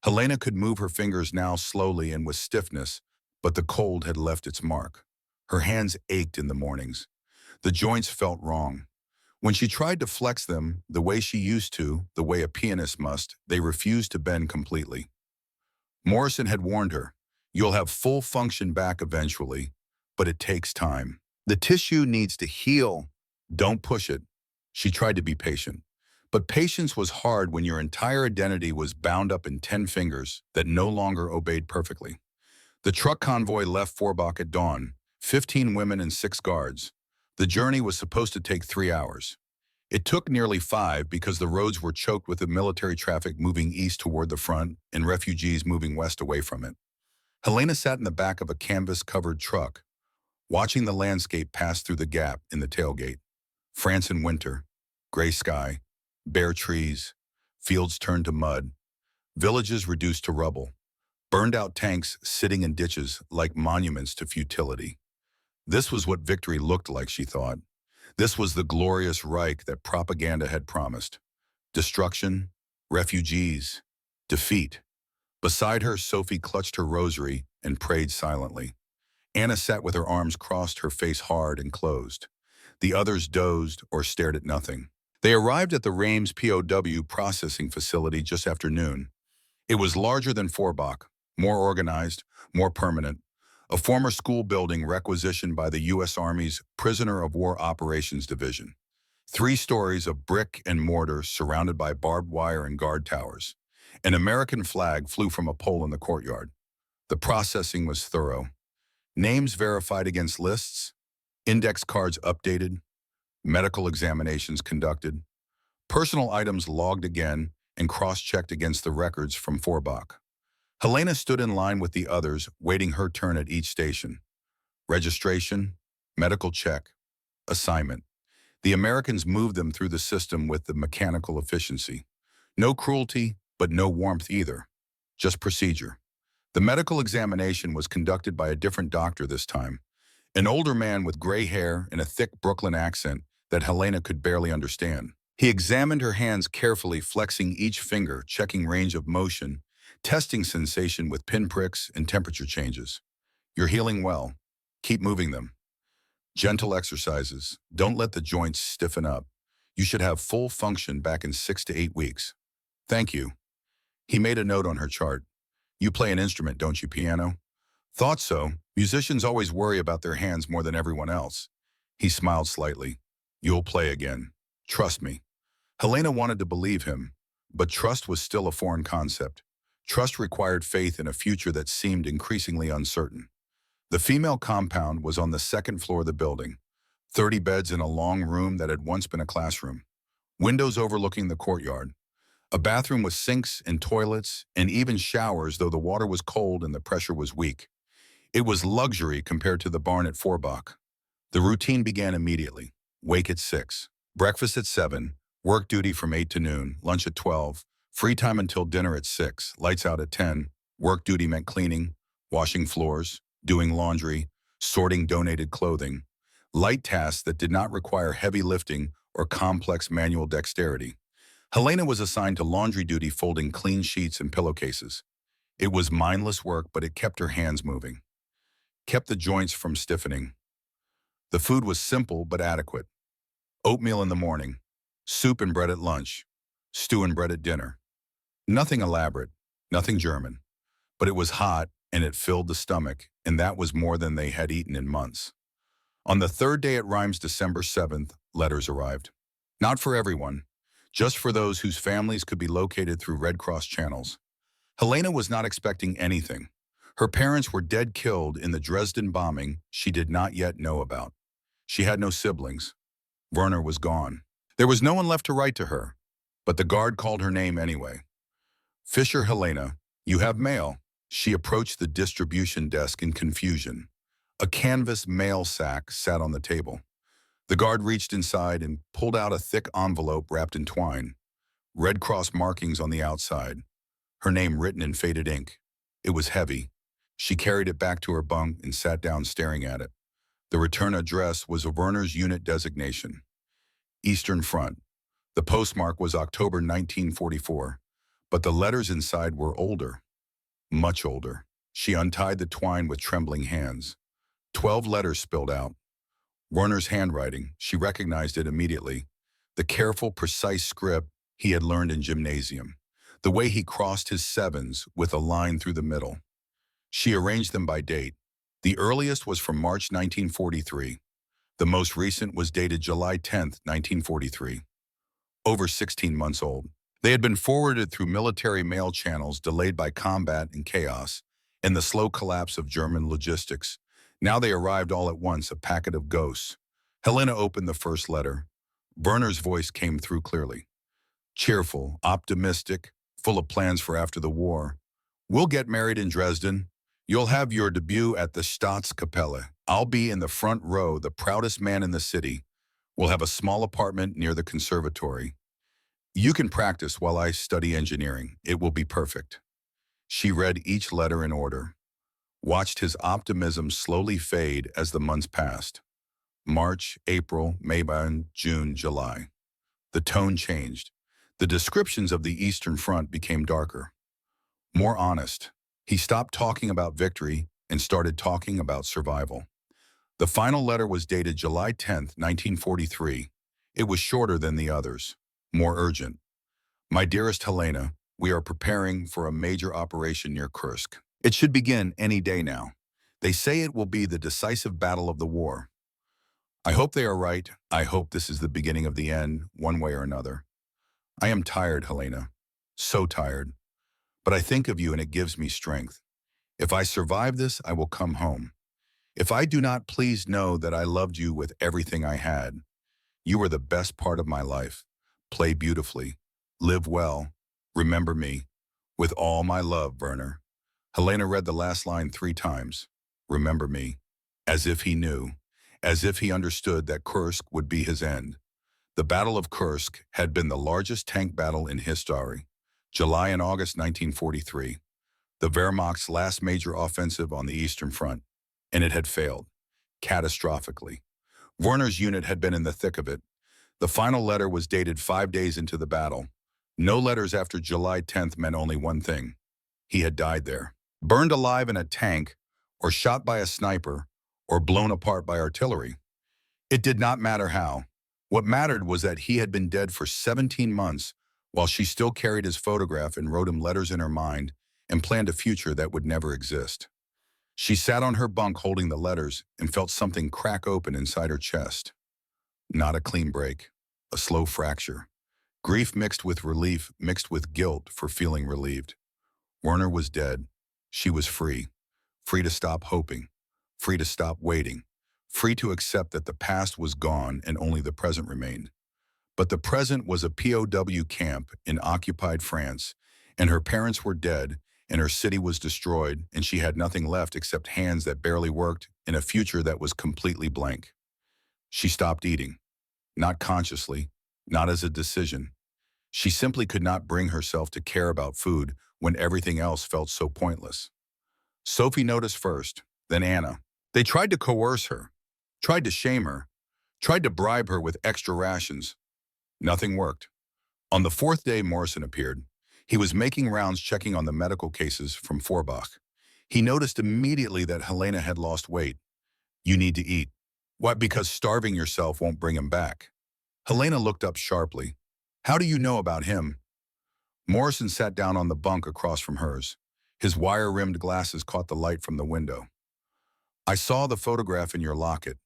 Helena could move her fingers now slowly and with stiffness, but the cold had left its mark. Her hands ached in the mornings. The joints felt wrong. When she tried to flex them, the way she used to, the way a pianist must, they refused to bend completely. Morrison had warned her, you'll have full function back eventually, but it takes time. The tissue needs to heal. Don't push it. She tried to be patient. But patience was hard when your entire identity was bound up in 10 fingers that no longer obeyed perfectly. The truck convoy left Forbach at dawn, 15 women and 6 guards. The journey was supposed to take 3 hours. It took nearly 5 because the roads were choked with the military traffic moving east toward the front and refugees moving west away from it. Helena sat in the back of a canvas-covered truck, watching the landscape pass through the gap in the tailgate. France in winter, gray sky, bare trees, fields turned to mud, villages reduced to rubble, burned-out tanks sitting in ditches like monuments to futility. This was what victory looked like, she thought. This was the glorious Reich that propaganda had promised. Destruction, refugees, defeat. Beside her, Sophie clutched her rosary and prayed silently. Anna sat with her arms crossed, her face hard and closed. The others dozed or stared at nothing. They arrived at the Reims POW processing facility just after noon. It was larger than Forbach, more organized, more permanent. A former school building requisitioned by the U.S. Army's Prisoner of War Operations Division. 3 stories of brick and mortar surrounded by barbed wire and guard towers. An American flag flew from a pole in the courtyard. The processing was thorough. Names verified against lists, index cards updated, medical examinations conducted, personal items logged again and cross-checked against the records from Forbach. Helena stood in line with the others, waiting her turn at each station. Registration, medical check, assignment. The Americans moved them through the system with the mechanical efficiency. No cruelty, but no warmth either. Just procedure. The medical examination was conducted by a different doctor this time. An older man with gray hair and a thick Brooklyn accent that Helena could barely understand. He examined her hands carefully, flexing each finger, checking range of motion, testing sensation with pinpricks and temperature changes. You're healing well. Keep moving them. Gentle exercises. Don't let the joints stiffen up. You should have full function back in 6 to 8 weeks. Thank you. He made a note on her chart. You play an instrument, don't you, piano? Thought so. Musicians always worry about their hands more than everyone else. He smiled slightly. You'll play again. Trust me. Helena wanted to believe him, but trust was still a foreign concept. Trust required faith in a future that seemed increasingly uncertain. The female compound was on the 2nd floor of the building, 30 beds in a long room that had once been a classroom, windows overlooking the courtyard, a bathroom with sinks and toilets and even showers, though the water was cold and the pressure was weak. It was luxury compared to the barn at Forbach. The routine began immediately. Wake at 6, breakfast at 7, work duty from 8 to noon, lunch at 12, free time until dinner at 6, lights out at 10. Work duty meant cleaning, washing floors, doing laundry, sorting donated clothing, light tasks that did not require heavy lifting or complex manual dexterity. Helena was assigned to laundry duty, folding clean sheets and pillowcases. It was mindless work, but it kept her hands moving, kept the joints from stiffening. The food was simple but adequate. Oatmeal in the morning, soup and bread at lunch, stew and bread at dinner. Nothing elaborate, nothing German, but it was hot and it filled the stomach, and that was more than they had eaten in months. On the 3rd day at Reims, December 7th, letters arrived. Not for everyone, just for those whose families could be located through Red Cross channels. Helena was not expecting anything. Her parents were dead, killed in the Dresden bombing she did not yet know about. She had no siblings. Werner was gone. There was no one left to write to her, but the guard called her name anyway. Fisher Helena, you have mail. She approached the distribution desk in confusion. A canvas mail sack sat on the table. The guard reached inside and pulled out a thick envelope wrapped in twine. Red Cross markings on the outside. Her name written in faded ink. It was heavy. She carried it back to her bunk and sat down staring at it. The return address was Werner's unit designation. Eastern Front. The postmark was October 1944, but the letters inside were older, much older. She untied the twine with trembling hands. 12 letters spilled out. Werner's handwriting, she recognized it immediately. The careful, precise script he had learned in gymnasium. The way he crossed his sevens with a line through the middle. She arranged them by date. The earliest was from March 1943. The most recent was dated July 10, 1943. Over 16 months old. They had been forwarded through military mail channels delayed by combat and chaos and the slow collapse of German logistics. Now they arrived all at once, a packet of ghosts. Helena opened the first letter. Werner's voice came through clearly. Cheerful, optimistic, full of plans for after the war. We'll get married in Dresden. You'll have your debut at the Staatskapelle. I'll be in the front row, the proudest man in the city. We'll have a small apartment near the conservatory. You can practice while I study engineering. It will be perfect. She read each letter in order, watched his optimism slowly fade as the months passed. March, April, May, June, July. The tone changed. The descriptions of the Eastern Front became darker, more honest. He stopped talking about victory and started talking about survival. The final letter was dated July 10th, 1943. It was shorter than the others, more urgent. My dearest Helena, we are preparing for a major operation near Kursk. It should begin any day now. They say it will be the decisive battle of the war. I hope they are right. I hope this is the beginning of the end, one way or another. I am tired, Helena. So tired. But I think of you and it gives me strength. If I survive this, I will come home. If I do not, please know that I loved you with everything I had. You were the best part of my life. Play beautifully. Live well. Remember me. With all my love, Werner. Helena read the last line 3 times. Remember me. As if he knew. As if he understood that Kursk would be his end. The Battle of Kursk had been the largest tank battle in history. July and August 1943. The Wehrmacht's last major offensive on the Eastern Front. And it had failed. Catastrophically. Werner's unit had been in the thick of it. The final letter was dated 5 days into the battle. No letters after July 10th meant only one thing. He had died there. Burned alive in a tank, or shot by a sniper, or blown apart by artillery. It did not matter how. What mattered was that he had been dead for 17 months while she still carried his photograph and wrote him letters in her mind and planned a future that would never exist. She sat on her bunk holding the letters and felt something crack open inside her chest. Not a clean break, a slow fracture. Grief mixed with relief, mixed with guilt for feeling relieved. Werner was dead. She was free. Free to stop hoping. Free to stop waiting. Free to accept that the past was gone and only the present remained. But the present was a POW camp in occupied France, and her parents were dead, and her city was destroyed, and she had nothing left except hands that barely worked in a future that was completely blank. She stopped eating. Not consciously, not as a decision. She simply could not bring herself to care about food when everything else felt so pointless. Sophie noticed first, then Anna. They tried to coerce her, tried to shame her, tried to bribe her with extra rations. Nothing worked. On the 4th day, Morrison appeared. He was making rounds checking on the medical cases from Forbach. He noticed immediately that Helena had lost weight. You need to eat. What, because starving yourself won't bring him back? Helena looked up sharply. How do you know about him? Morrison sat down on the bunk across from hers. His wire-rimmed glasses caught the light from the window. I saw the photograph in your locket.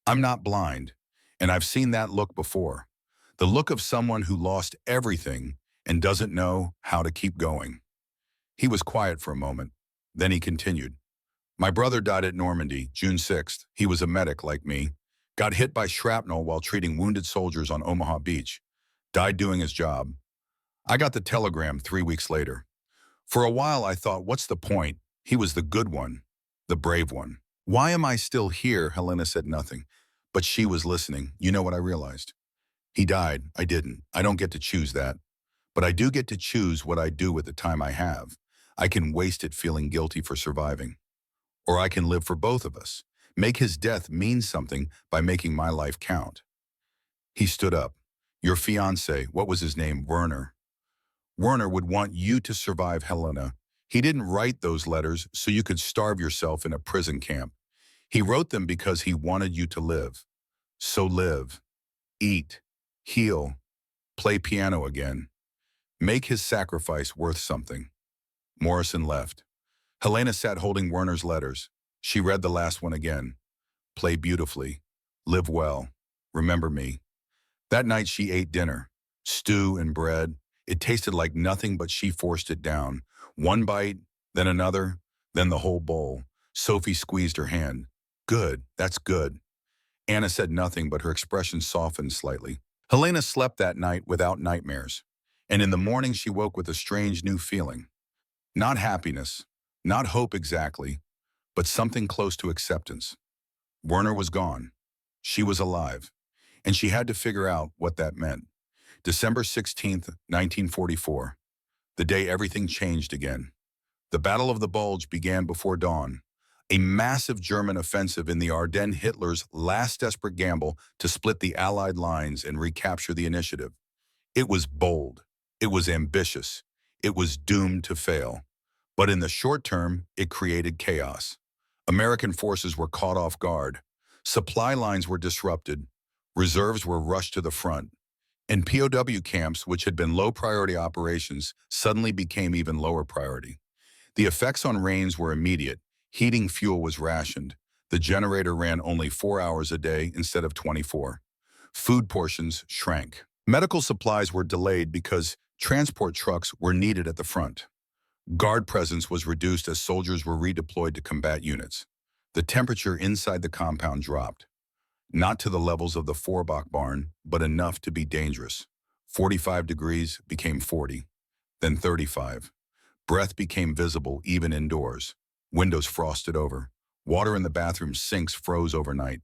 I'm not blind, and I've seen that look before. The look of someone who lost everything and doesn't know how to keep going. He was quiet for a moment. Then he continued. My brother died at Normandy, June 6th. He was a medic like me. Got hit by shrapnel while treating wounded soldiers on Omaha Beach. Died doing his job. I got the telegram 3 weeks later. For a while I thought, what's the point? He was the good one, the brave one. Why am I still here? Helena said nothing, but she was listening. You know what I realized? He died. I didn't. I don't get to choose that. But I do get to choose what I do with the time I have. I can waste it feeling guilty for surviving. Or I can live for both of us. Make his death mean something by making my life count. He stood up. Your fiancé, what was his name? Werner. Werner would want you to survive, Helena. He didn't write those letters so you could starve yourself in a prison camp. He wrote them because he wanted you to live. So live. Eat. Heal. Play piano again. Make his sacrifice worth something. Morrison left. Helena sat holding Werner's letters. She read the last one again. Play beautifully. Live well. Remember me. That night she ate dinner. Stew and bread. It tasted like nothing, but she forced it down. One bite, then another, then the whole bowl. Sophie squeezed her hand. Good, that's good. Anna said nothing, but her expression softened slightly. Helena slept that night without nightmares, and in the morning she woke with a strange new feeling. Not happiness, not hope exactly, but something close to acceptance. Werner was gone. She was alive, and she had to figure out what that meant. December 16th, 1944, the day everything changed again. The Battle of the Bulge began before dawn, a massive German offensive in the Ardennes, Hitler's last desperate gamble to split the Allied lines and recapture the initiative. It was bold, it was ambitious, it was doomed to fail. But in the short term, it created chaos. American forces were caught off guard. Supply lines were disrupted. Reserves were rushed to the front. And POW camps, which had been low-priority operations, suddenly became even lower priority. The effects on Rains were immediate. Heating fuel was rationed. The generator ran only 4 hours a day instead of 24. Food portions shrank. Medical supplies were delayed because transport trucks were needed at the front. Guard presence was reduced as soldiers were redeployed to combat units. The temperature inside the compound dropped. Not to the levels of the Forbach barn, but enough to be dangerous. 45 degrees became 40, then 35. Breath became visible even indoors. Windows frosted over. Water in the bathroom sinks froze overnight.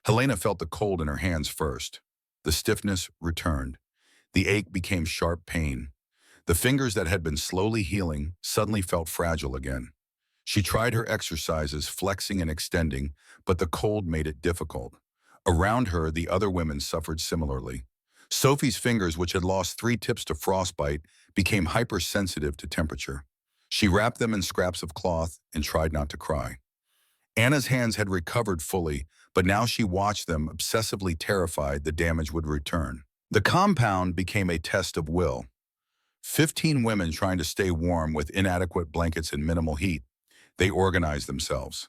Helena felt the cold in her hands first. The stiffness returned. The ache became sharp pain. The fingers that had been slowly healing suddenly felt fragile again. She tried her exercises, flexing and extending, but the cold made it difficult. Around her, the other women suffered similarly. Sophie's fingers, which had lost 3 tips to frostbite, became hypersensitive to temperature. She wrapped them in scraps of cloth and tried not to cry. Anna's hands had recovered fully, but now she watched them, obsessively terrified the damage would return. The compound became a test of will. 15 women trying to stay warm with inadequate blankets and minimal heat. They organized themselves.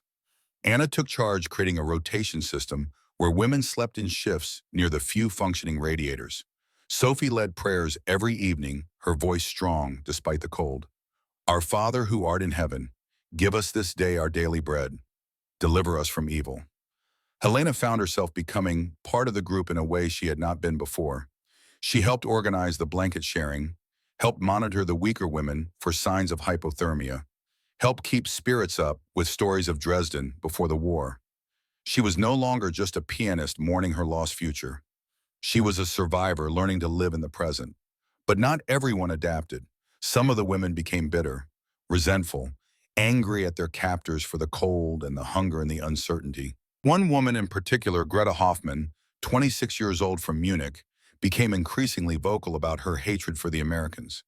Anna took charge, creating a rotation system where women slept in shifts near the few functioning radiators. Sophie led prayers every evening, her voice strong despite the cold. Our Father who art in heaven, give us this day our daily bread. Deliver us from evil. Helena found herself becoming part of the group in a way she had not been before. She helped organize the blanket sharing, helped monitor the weaker women for signs of hypothermia, helped keep spirits up with stories of Dresden before the war. She was no longer just a pianist mourning her lost future. She was a survivor learning to live in the present. But not everyone adapted. Some of the women became bitter, resentful, angry at their captors for the cold and the hunger and the uncertainty. One woman in particular, Greta Hoffman, 26 years old from Munich, became increasingly vocal about her hatred for the Americans.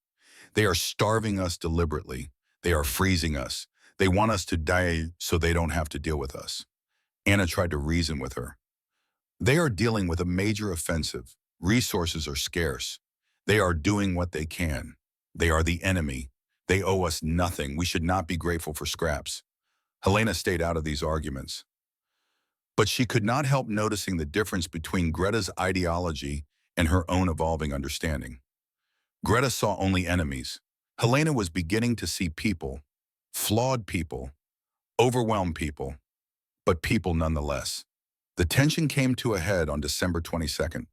They are starving us deliberately. They are freezing us. They want us to die so they don't have to deal with us. Anna tried to reason with her. They are dealing with a major offensive. Resources are scarce. They are doing what they can. They are the enemy. They owe us nothing. We should not be grateful for scraps. Helena stayed out of these arguments. But she could not help noticing the difference between Greta's ideology and her own evolving understanding. Greta saw only enemies. Helena was beginning to see people, flawed people, overwhelmed people, but people nonetheless. The tension came to a head on December 22nd.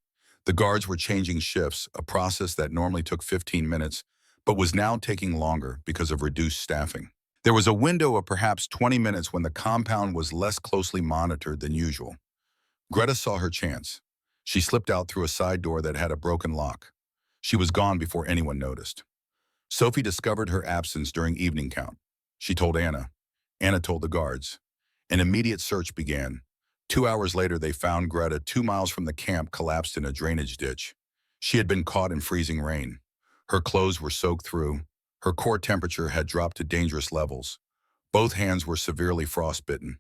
The guards were changing shifts, a process that normally took 15 minutes, but was now taking longer because of reduced staffing. There was a window of perhaps 20 minutes when the compound was less closely monitored than usual. Greta saw her chance. She slipped out through a side door that had a broken lock. She was gone before anyone noticed. Sophie discovered her absence during evening count. She told Anna. Anna told the guards. An immediate search began. 2 hours later, they found Greta 2 miles from the camp, collapsed in a drainage ditch. She had been caught in freezing rain. Her clothes were soaked through. Her core temperature had dropped to dangerous levels. Both hands were severely frostbitten.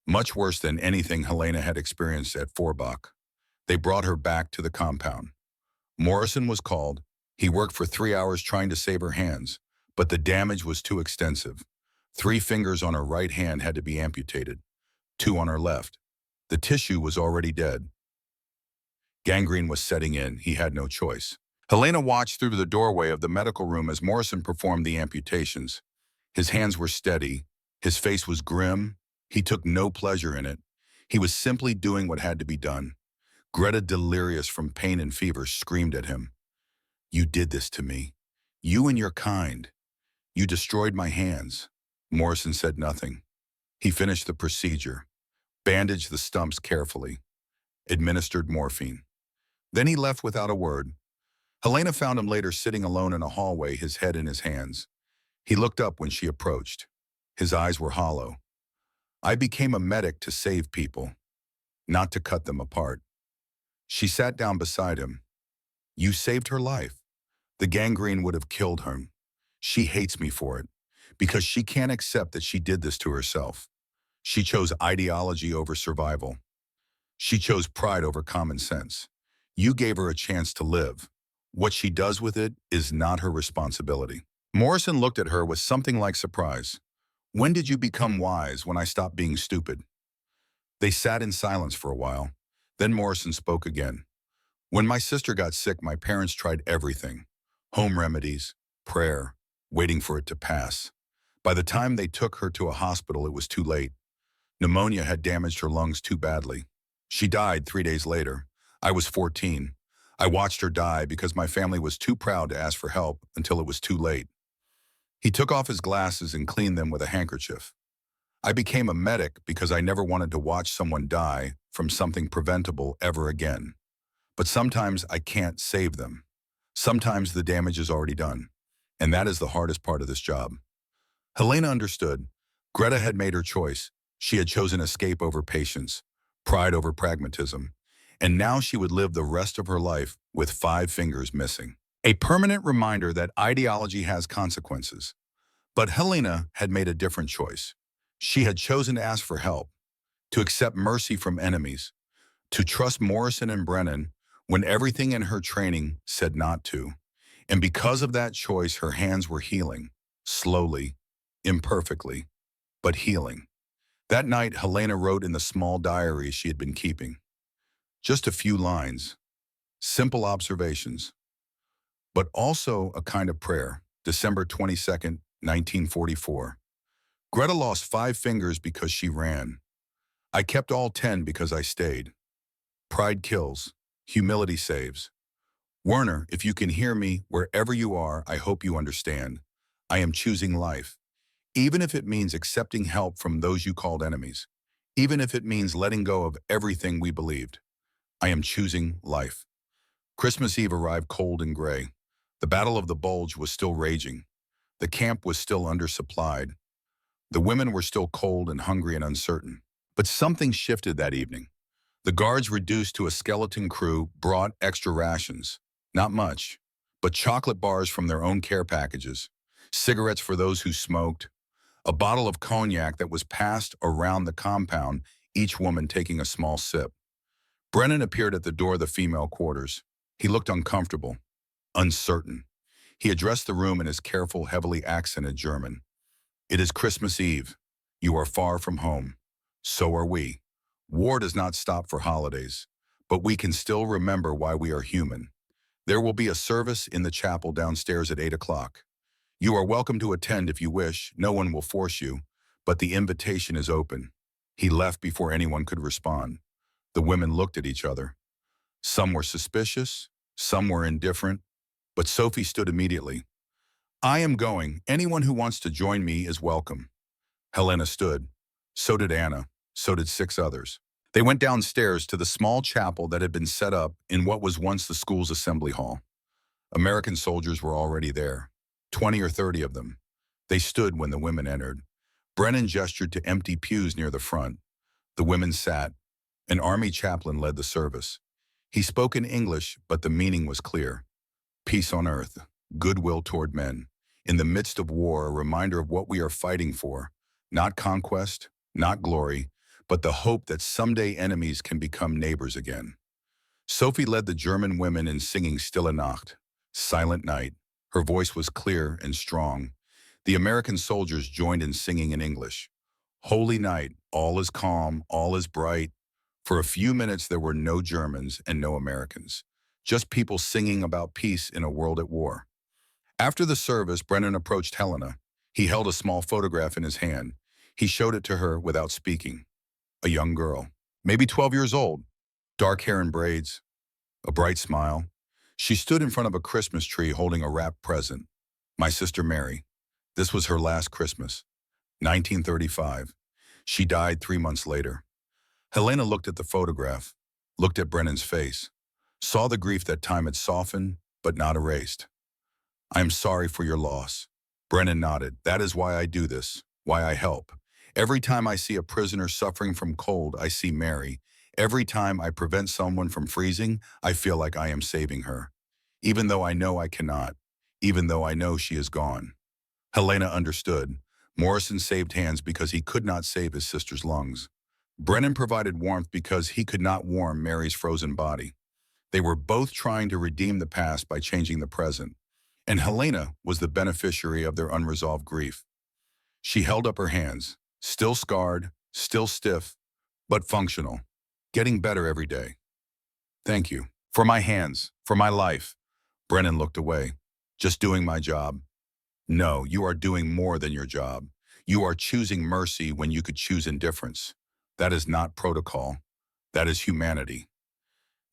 Much worse than anything Helena had experienced at Forbach. They brought her back to the compound. Morrison was called. He worked for 3 hours trying to save her hands, but the damage was too extensive. 3 fingers on her right hand had to be amputated, 2 on her left. The tissue was already dead. Gangrene was setting in. He had no choice. Helena watched through the doorway of the medical room as Morrison performed the amputations. His hands were steady. His face was grim. He took no pleasure in it. He was simply doing what had to be done. Greta, delirious from pain and fever, screamed at him. You did this to me. You and your kind. You destroyed my hands. Morrison said nothing. He finished the procedure, bandaged the stumps carefully, administered morphine. Then he left without a word. Helena found him later sitting alone in a hallway, his head in his hands. He looked up when she approached. His eyes were hollow. I became a medic to save people, not to cut them apart. She sat down beside him. You saved her life. The gangrene would have killed her. She hates me for it, because she can't accept that she did this to herself. She chose ideology over survival. She chose pride over common sense. You gave her a chance to live. What she does with it is not her responsibility. Morrison looked at her with something like surprise. When did you become wise? When I stopped being stupid? They sat in silence for a while. Then Morrison spoke again. When my sister got sick, my parents tried everything. Home remedies, prayer, waiting for it to pass. By the time they took her to a hospital, it was too late. Pneumonia had damaged her lungs too badly. She died 3 days later. I was 14. I watched her die because my family was too proud to ask for help until it was too late. He took off his glasses and cleaned them with a handkerchief. I became a medic because I never wanted to watch someone die from something preventable ever again. But sometimes I can't save them. Sometimes the damage is already done. And that is the hardest part of this job. Helena understood. Greta had made her choice. She had chosen escape over patience, pride over pragmatism. And now she would live the rest of her life with 5 fingers missing. A permanent reminder that ideology has consequences. But Helena had made a different choice. She had chosen to ask for help, to accept mercy from enemies, to trust Morrison and Brennan when everything in her training said not to. And because of that choice, her hands were healing, slowly, imperfectly, but healing. That night, Helena wrote in the small diary she had been keeping. Just a few lines, simple observations, but also a kind of prayer. December 22nd, 1944. Greta lost 5 fingers because she ran. I kept all 10 because I stayed. Pride kills. Humility saves. Werner, if you can hear me, wherever you are, I hope you understand. I am choosing life. Even if it means accepting help from those you called enemies. Even if it means letting go of everything we believed. I am choosing life. Christmas Eve arrived cold and gray. The Battle of the Bulge was still raging. The camp was still undersupplied. The women were still cold and hungry and uncertain. But something shifted that evening. The guards, reduced to a skeleton crew, brought extra rations. Not much, but chocolate bars from their own care packages, cigarettes for those who smoked, a bottle of cognac that was passed around the compound, each woman taking a small sip. Brennan appeared at the door of the female quarters. He looked uncomfortable, uncertain. He addressed the room in his careful, heavily accented German. It is Christmas Eve. You are far from home. So are we. War does not stop for holidays, but we can still remember why we are human. There will be a service in the chapel downstairs at 8 o'clock. You are welcome to attend if you wish. No one will force you, but the invitation is open. He left before anyone could respond. The women looked at each other. Some were suspicious, some were indifferent, but Sophie stood immediately. I am going. Anyone who wants to join me is welcome. Helena stood. So did Anna. So did 6 others. They went downstairs to the small chapel that had been set up in what was once the school's assembly hall. American soldiers were already there, 20 or 30 of them. They stood when the women entered. Brennan gestured to empty pews near the front. The women sat. An army chaplain led the service. He spoke in English, but the meaning was clear. Peace on earth, goodwill toward men. In the midst of war, a reminder of what we are fighting for. Not conquest, not glory, but the hope that someday enemies can become neighbors again. Sophie led the German women in singing Stille Nacht, Silent Night. Her voice was clear and strong. The American soldiers joined in singing in English. Holy night, all is calm, all is bright. For a few minutes there were no Germans and no Americans, just people singing about peace in a world at war. After the service, Brennan approached Helena. He held a small photograph in his hand. He showed it to her without speaking. A young girl, maybe 12 years old. Dark hair and braids, a bright smile. She stood in front of a Christmas tree holding a wrapped present. My sister Mary. This was her last Christmas. 1935. She died 3 months later. Helena looked at the photograph, looked at Brennan's face, saw the grief that time had softened, but not erased. I am sorry for your loss. Brennan nodded. That is why I do this, why I help. Every time I see a prisoner suffering from cold, I see Mary. Every time I prevent someone from freezing, I feel like I am saving her. Even though I know I cannot, even though I know she is gone. Helena understood. Morrison saved hands because he could not save his sister's lungs. Brennan provided warmth because he could not warm Mary's frozen body. They were both trying to redeem the past by changing the present. And Helena was the beneficiary of their unresolved grief. She held up her hands, still scarred, still stiff, but functional, getting better every day. Thank you. For my hands, for my life. Brennan looked away. Just doing my job. No, you are doing more than your job. You are choosing mercy when you could choose indifference. That is not protocol. That is humanity.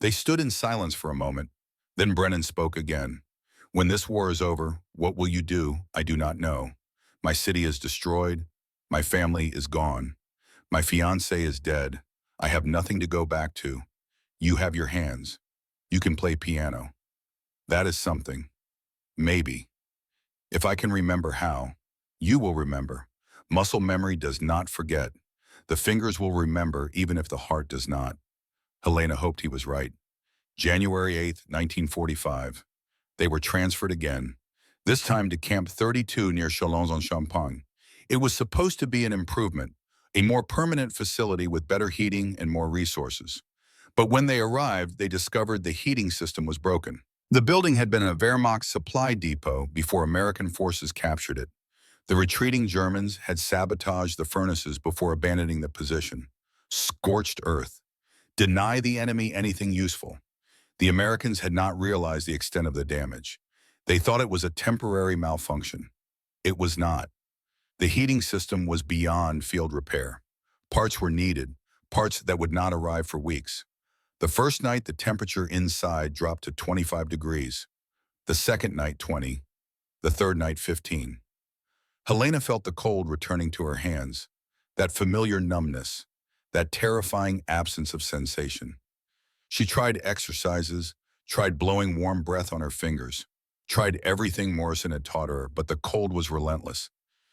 They stood in silence for a moment. Then Brennan spoke again. When this war is over, what will you do? I do not know. My city is destroyed. My family is gone. My fiancé is dead. I have nothing to go back to. You have your hands. You can play piano. That is something. Maybe. If I can remember how, you will remember. Muscle memory does not forget. The fingers will remember even if the heart does not. Helena hoped he was right. January 8th, 1945. They were transferred again, this time to Camp 32 near Chalons-en-Champagne. It was supposed to be an improvement, a more permanent facility with better heating and more resources. But when they arrived, they discovered the heating system was broken. The building had been a Wehrmacht supply depot before American forces captured it. The retreating Germans had sabotaged the furnaces before abandoning the position. Scorched earth. Deny the enemy anything useful. The Americans had not realized the extent of the damage. They thought it was a temporary malfunction. It was not. The heating system was beyond field repair. Parts were needed, parts that would not arrive for weeks. The first night, the temperature inside dropped to 25 degrees. The second night, 20. The third night, 15. Helena felt the cold returning to her hands, that familiar numbness, that terrifying absence of sensation. She tried exercises, tried blowing warm breath on her fingers, tried everything Morrison had taught her, but the cold was relentless.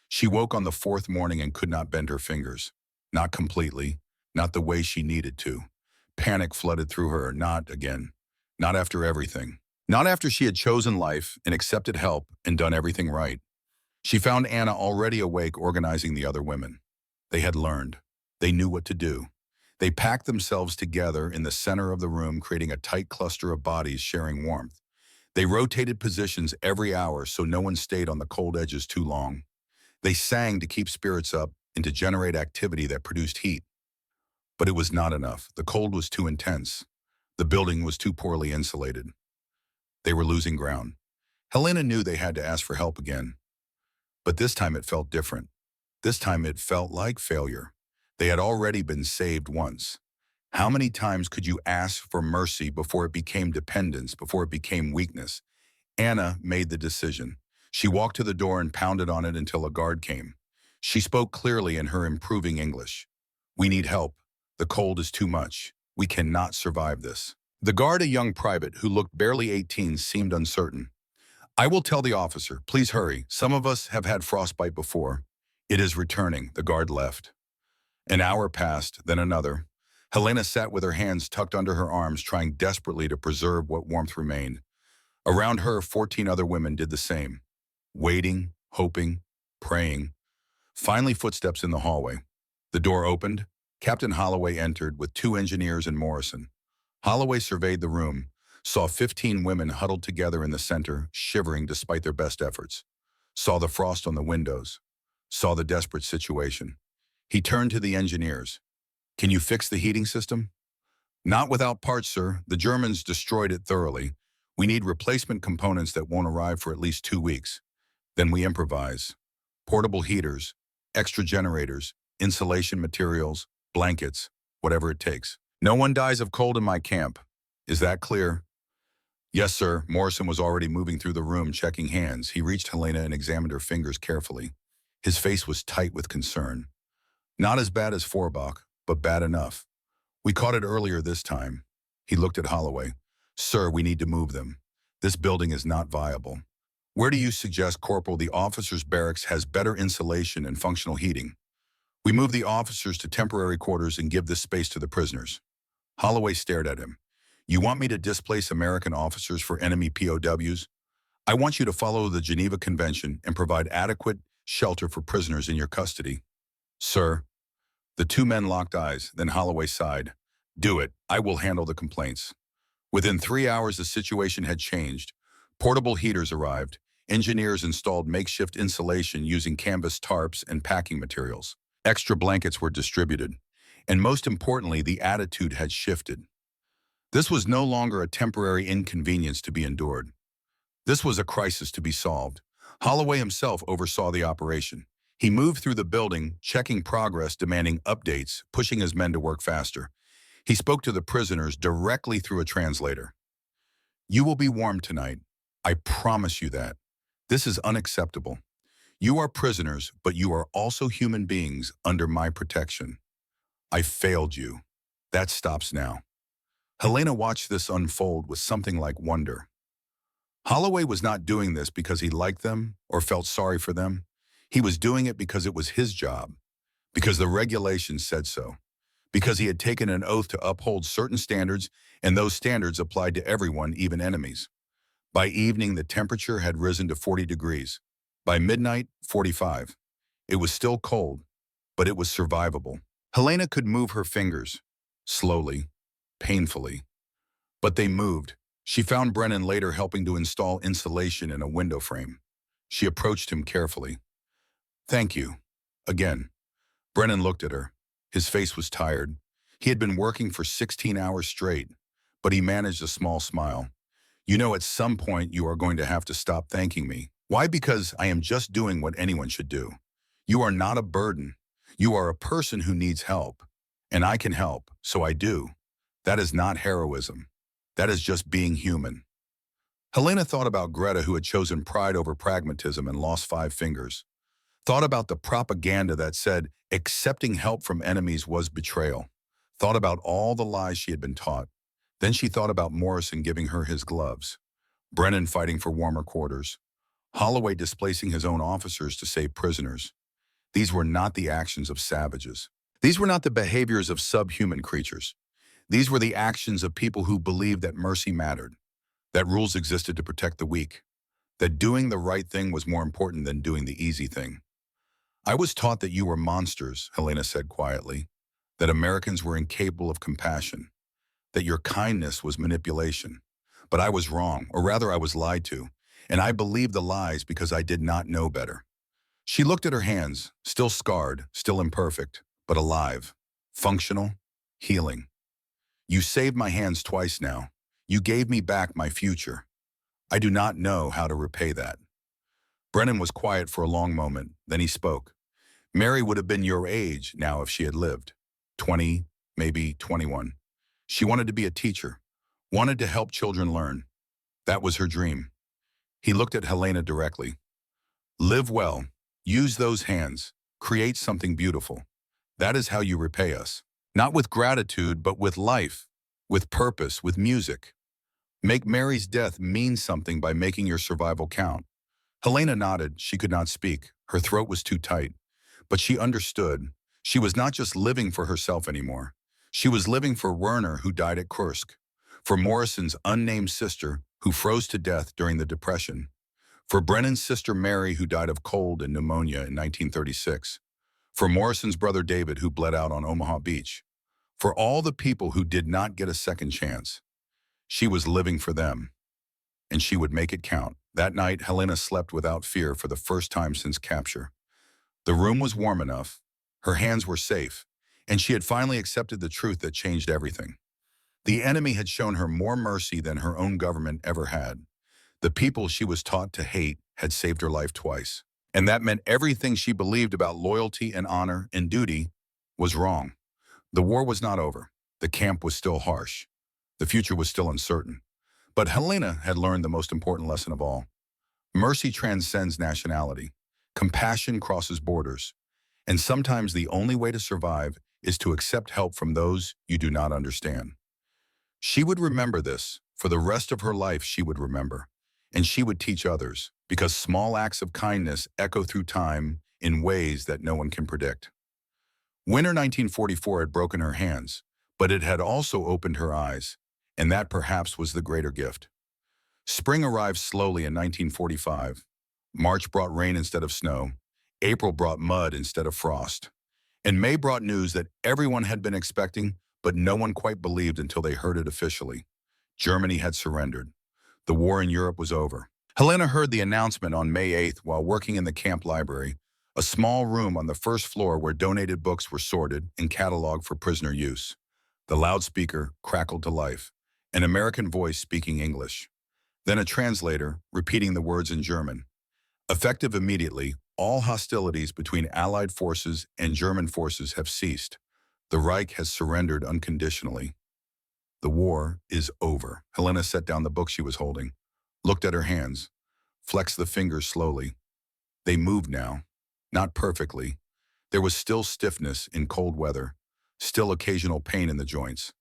She woke on the fourth morning and could not bend her fingers. Not completely, not the way she needed to. Panic flooded through her, not again, not after everything. Not after she had chosen life and accepted help and done everything right. She found Anna already awake organizing the other women. They had learned. They knew what to do. They packed themselves together in the center of the room, creating a tight cluster of bodies sharing warmth. They rotated positions every hour so no one stayed on the cold edges too long. They sang to keep spirits up and to generate activity that produced heat. But it was not enough. The cold was too intense. The building was too poorly insulated. They were losing ground. Helena knew they had to ask for help again. But this time it felt different. This time it felt like failure. They had already been saved once. How many times could you ask for mercy before it became dependence, before it became weakness? Anna made the decision. She walked to the door and pounded on it until a guard came. She spoke clearly in her improving English. We need help. The cold is too much. We cannot survive this. The guard, a young private who looked barely 18, seemed uncertain. I will tell the officer. Please hurry. Some of us have had frostbite before. It is returning. The guard left. An hour passed, then another. Helena sat with her hands tucked under her arms, trying desperately to preserve what warmth remained. Around her, 14 other women did the same. Waiting, hoping, praying. Finally, footsteps in the hallway. The door opened. Captain Holloway entered with 2 engineers and Morrison. Holloway surveyed the room, saw 15 women huddled together in the center, shivering despite their best efforts. Saw the frost on the windows. Saw the desperate situation. He turned to the engineers. Can you fix the heating system? Not without parts, sir. The Germans destroyed it thoroughly. We need replacement components that won't arrive for at least 2 weeks. Then we improvise. Portable heaters, extra generators, insulation materials, blankets, whatever it takes. No one dies of cold in my camp. Is that clear? Yes, sir. Morrison was already moving through the room, checking hands. He reached Helena and examined her fingers carefully. His face was tight with concern. Not as bad as Forbach, but bad enough. We caught it earlier this time. He looked at Holloway. Sir, we need to move them. This building is not viable. Where do you suggest, Corporal? The officers' barracks has better insulation and functional heating. We move the officers to temporary quarters and give this space to the prisoners. Holloway stared at him. You want me to displace American officers for enemy POWs? I want you to follow the Geneva Convention and provide adequate shelter for prisoners in your custody. Sir. The two men locked eyes, then Holloway sighed. Do it. I will handle the complaints. Within 3 hours, the situation had changed. Portable heaters arrived. Engineers installed makeshift insulation using canvas tarps and packing materials. Extra blankets were distributed. And most importantly, the attitude had shifted. This was no longer a temporary inconvenience to be endured. This was a crisis to be solved. Holloway himself oversaw the operation. He moved through the building, checking progress, demanding updates, pushing his men to work faster. He spoke to the prisoners directly through a translator. You will be warm tonight. I promise you that. This is unacceptable. You are prisoners, but you are also human beings under my protection. I failed you. That stops now. Helena watched this unfold with something like wonder. Holloway was not doing this because he liked them or felt sorry for them. He was doing it because it was his job, because the regulations said so, because he had taken an oath to uphold certain standards, and those standards applied to everyone, even enemies. By evening, the temperature had risen to 40 degrees. By midnight, 45. It was still cold, but it was survivable. Helena could move her fingers, slowly, painfully. But they moved. She found Brennan later helping to install insulation in a window frame. She approached him carefully. Thank you. Again. Brennan looked at her. His face was tired. He had been working for 16 hours straight, but he managed a small smile. You know, at some point you are going to have to stop thanking me. Why? Because I am just doing what anyone should do. You are not a burden. You are a person who needs help. And I can help, so I do. That is not heroism. That is just being human. Helena thought about Greta, who had chosen pride over pragmatism and lost 5 fingers. Thought about the propaganda that said accepting help from enemies was betrayal. Thought about all the lies she had been taught. Then she thought about Morrison giving her his gloves. Brennan fighting for warmer quarters. Holloway displacing his own officers to save prisoners. These were not the actions of savages. These were not the behaviors of subhuman creatures. These were the actions of people who believed that mercy mattered, that rules existed to protect the weak, that doing the right thing was more important than doing the easy thing. I was taught that you were monsters, Helena said quietly, that Americans were incapable of compassion, that your kindness was manipulation. But I was wrong, or rather I was lied to, and I believed the lies because I did not know better. She looked at her hands, still scarred, still imperfect, but alive, functional, healing. You saved my hands twice now. You gave me back my future. I do not know how to repay that. Brennan was quiet for a long moment, then he spoke. Mary would have been your age now if she had lived. 20, maybe 21. She wanted to be a teacher, wanted to help children learn. That was her dream. He looked at Helena directly. Live well. Use those hands. Create something beautiful. That is how you repay us. Not with gratitude, but with life, with purpose, with music. Make Mary's death mean something by making your survival count. Helena nodded. She could not speak. Her throat was too tight. But she understood. She was not just living for herself anymore. She was living for Werner, who died at Kursk, for Morrison's unnamed sister, who froze to death during the Depression, for Brennan's sister Mary, who died of cold and pneumonia in 1936, for Morrison's brother David, who bled out on Omaha Beach, for all the people who did not get a second chance. She was living for them, and she would make it count. That night, Helena slept without fear for the first time since capture. The room was warm enough, her hands were safe, and she had finally accepted the truth that changed everything. The enemy had shown her more mercy than her own government ever had. The people she was taught to hate had saved her life twice. And that meant everything she believed about loyalty and honor and duty was wrong. The war was not over. The camp was still harsh. The future was still uncertain. But Helena had learned the most important lesson of all. Mercy transcends nationality. Compassion crosses borders. And sometimes the only way to survive is to accept help from those you do not understand. She would remember this. For the rest of her life, she would remember. And she would teach others, because small acts of kindness echo through time in ways that no one can predict. Winter 1944 had broken her hands, but it had also opened her eyes, and that perhaps was the greater gift. Spring arrived slowly in 1945. March brought rain instead of snow. April brought mud instead of frost. And May brought news that everyone had been expecting, but no one quite believed until they heard it officially. Germany had surrendered. The war in Europe was over. Helena heard the announcement on May 8th while working in the camp library, a small room on the first floor where donated books were sorted and cataloged for prisoner use. The loudspeaker crackled to life, an American voice speaking English. Then a translator repeating the words in German. Effective immediately, all hostilities between Allied forces and German forces have ceased. The Reich has surrendered unconditionally. The war is over. Helena set down the book she was holding, looked at her hands, flexed the fingers slowly. They moved now, not perfectly. There was still stiffness in cold weather, still occasional pain in the joints.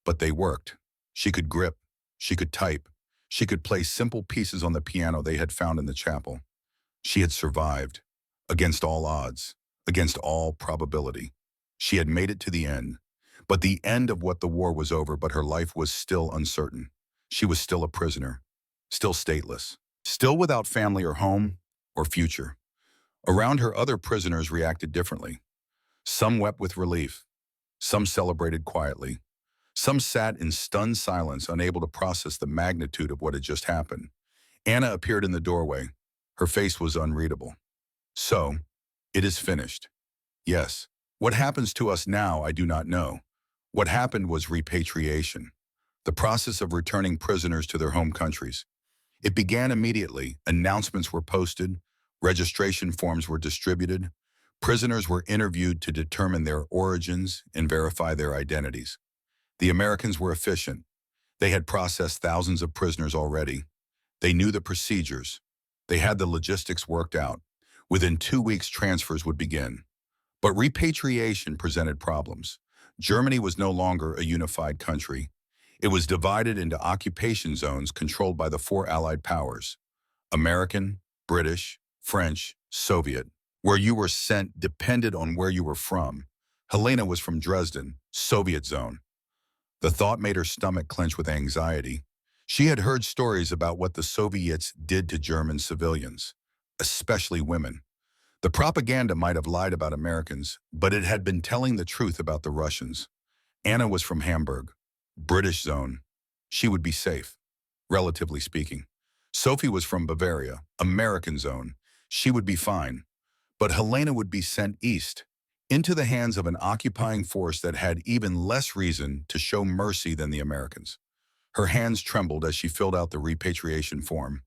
But they worked. She could grip, she could type, she could play simple pieces on the piano they had found in the chapel. She had survived, against all odds, against all probability. She had made it to the end. But the end of what the war was over, but her life was still uncertain. She was still a prisoner, still stateless, still without family or home or future. Around her, other prisoners reacted differently. Some wept with relief. Some celebrated quietly. Some sat in stunned silence, unable to process the magnitude of what had just happened. Anna appeared in the doorway. Her face was unreadable. So, it is finished. Yes. What happens to us now, I do not know. What happened was repatriation, the process of returning prisoners to their home countries. It began immediately. Announcements were posted, registration forms were distributed, prisoners were interviewed to determine their origins and verify their identities. The Americans were efficient. They had processed thousands of prisoners already. They knew the procedures. They had the logistics worked out. Within 2 weeks, transfers would begin. But repatriation presented problems. Germany was no longer a unified country. It was divided into occupation zones controlled by the 4 Allied powers: American, British, French, Soviet. Where you were sent depended on where you were from. Helena was from Dresden, Soviet zone. The thought made her stomach clench with anxiety. She had heard stories about what the Soviets did to German civilians, especially women. The propaganda might have lied about Americans, but it had been telling the truth about the Russians. Anna was from Hamburg, British zone. She would be safe, relatively speaking. Sophie was from Bavaria, American zone. She would be fine. But Helena would be sent east, into the hands of an occupying force that had even less reason to show mercy than the Americans. Her hands trembled as she filled out the repatriation form.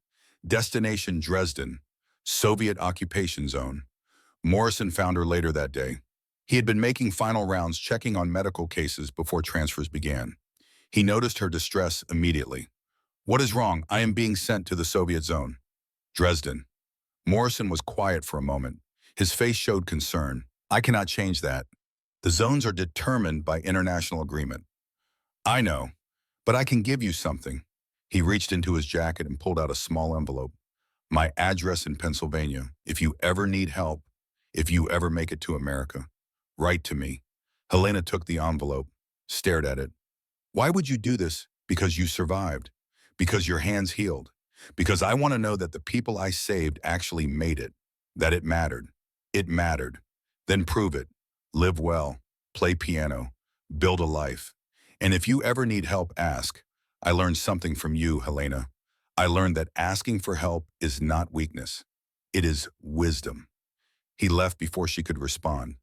Destination Dresden, Soviet occupation zone. Morrison found her later that day. He had been making final rounds checking on medical cases before transfers began. He noticed her distress immediately. "What is wrong? I am being sent to the Soviet zone." "Dresden." Morrison was quiet for a moment. His face showed concern. "I cannot change that. The zones are determined by international agreement." "I know, but I can give you something." He reached into his jacket and pulled out a small envelope. "My address in Pennsylvania. If you ever need help, if you ever make it to America, write to me." Helena took the envelope, stared at it. "Why would you do this?" "Because you survived. Because your hands healed. Because I want to know that the people I saved actually made it. That it mattered. It mattered. Then prove it. Live well. Play piano. Build a life. And if you ever need help, ask. I learned something from you, Helena. I learned that asking for help is not weakness. It is wisdom." He left before she could respond.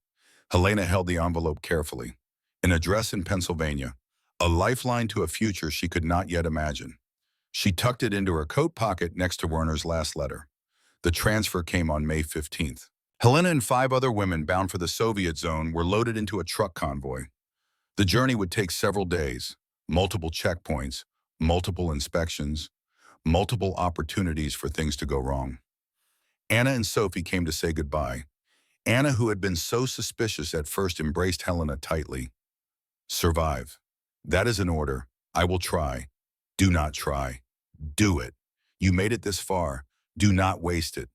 Helena held the envelope carefully. An address in Pennsylvania. A lifeline to a future she could not yet imagine. She tucked it into her coat pocket next to Werner's last letter. The transfer came on May 15th. Helena and 5 other women bound for the Soviet zone were loaded into a truck convoy. The journey would take several days, multiple checkpoints, multiple inspections, multiple opportunities for things to go wrong. Anna and Sophie came to say goodbye. Anna, who had been so suspicious at first, embraced Helena tightly. Survive. That is an order. I will try. Do not try. Do it. You made it this far. Do not waste it.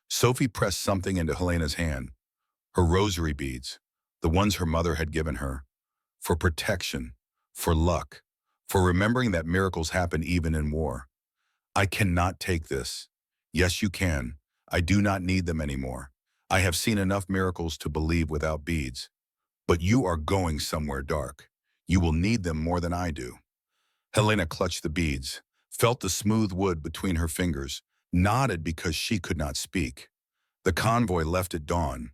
Sophie pressed something into Helena's hand. Her rosary beads, the ones her mother had given her, for protection, for luck, for remembering that miracles happen even in war. I cannot take this. Yes, you can. I do not need them anymore. I have seen enough miracles to believe without beads. But you are going somewhere dark. You will need them more than I do. Helena clutched the beads, felt the smooth wood between her fingers, nodded because she could not speak. The convoy left at dawn.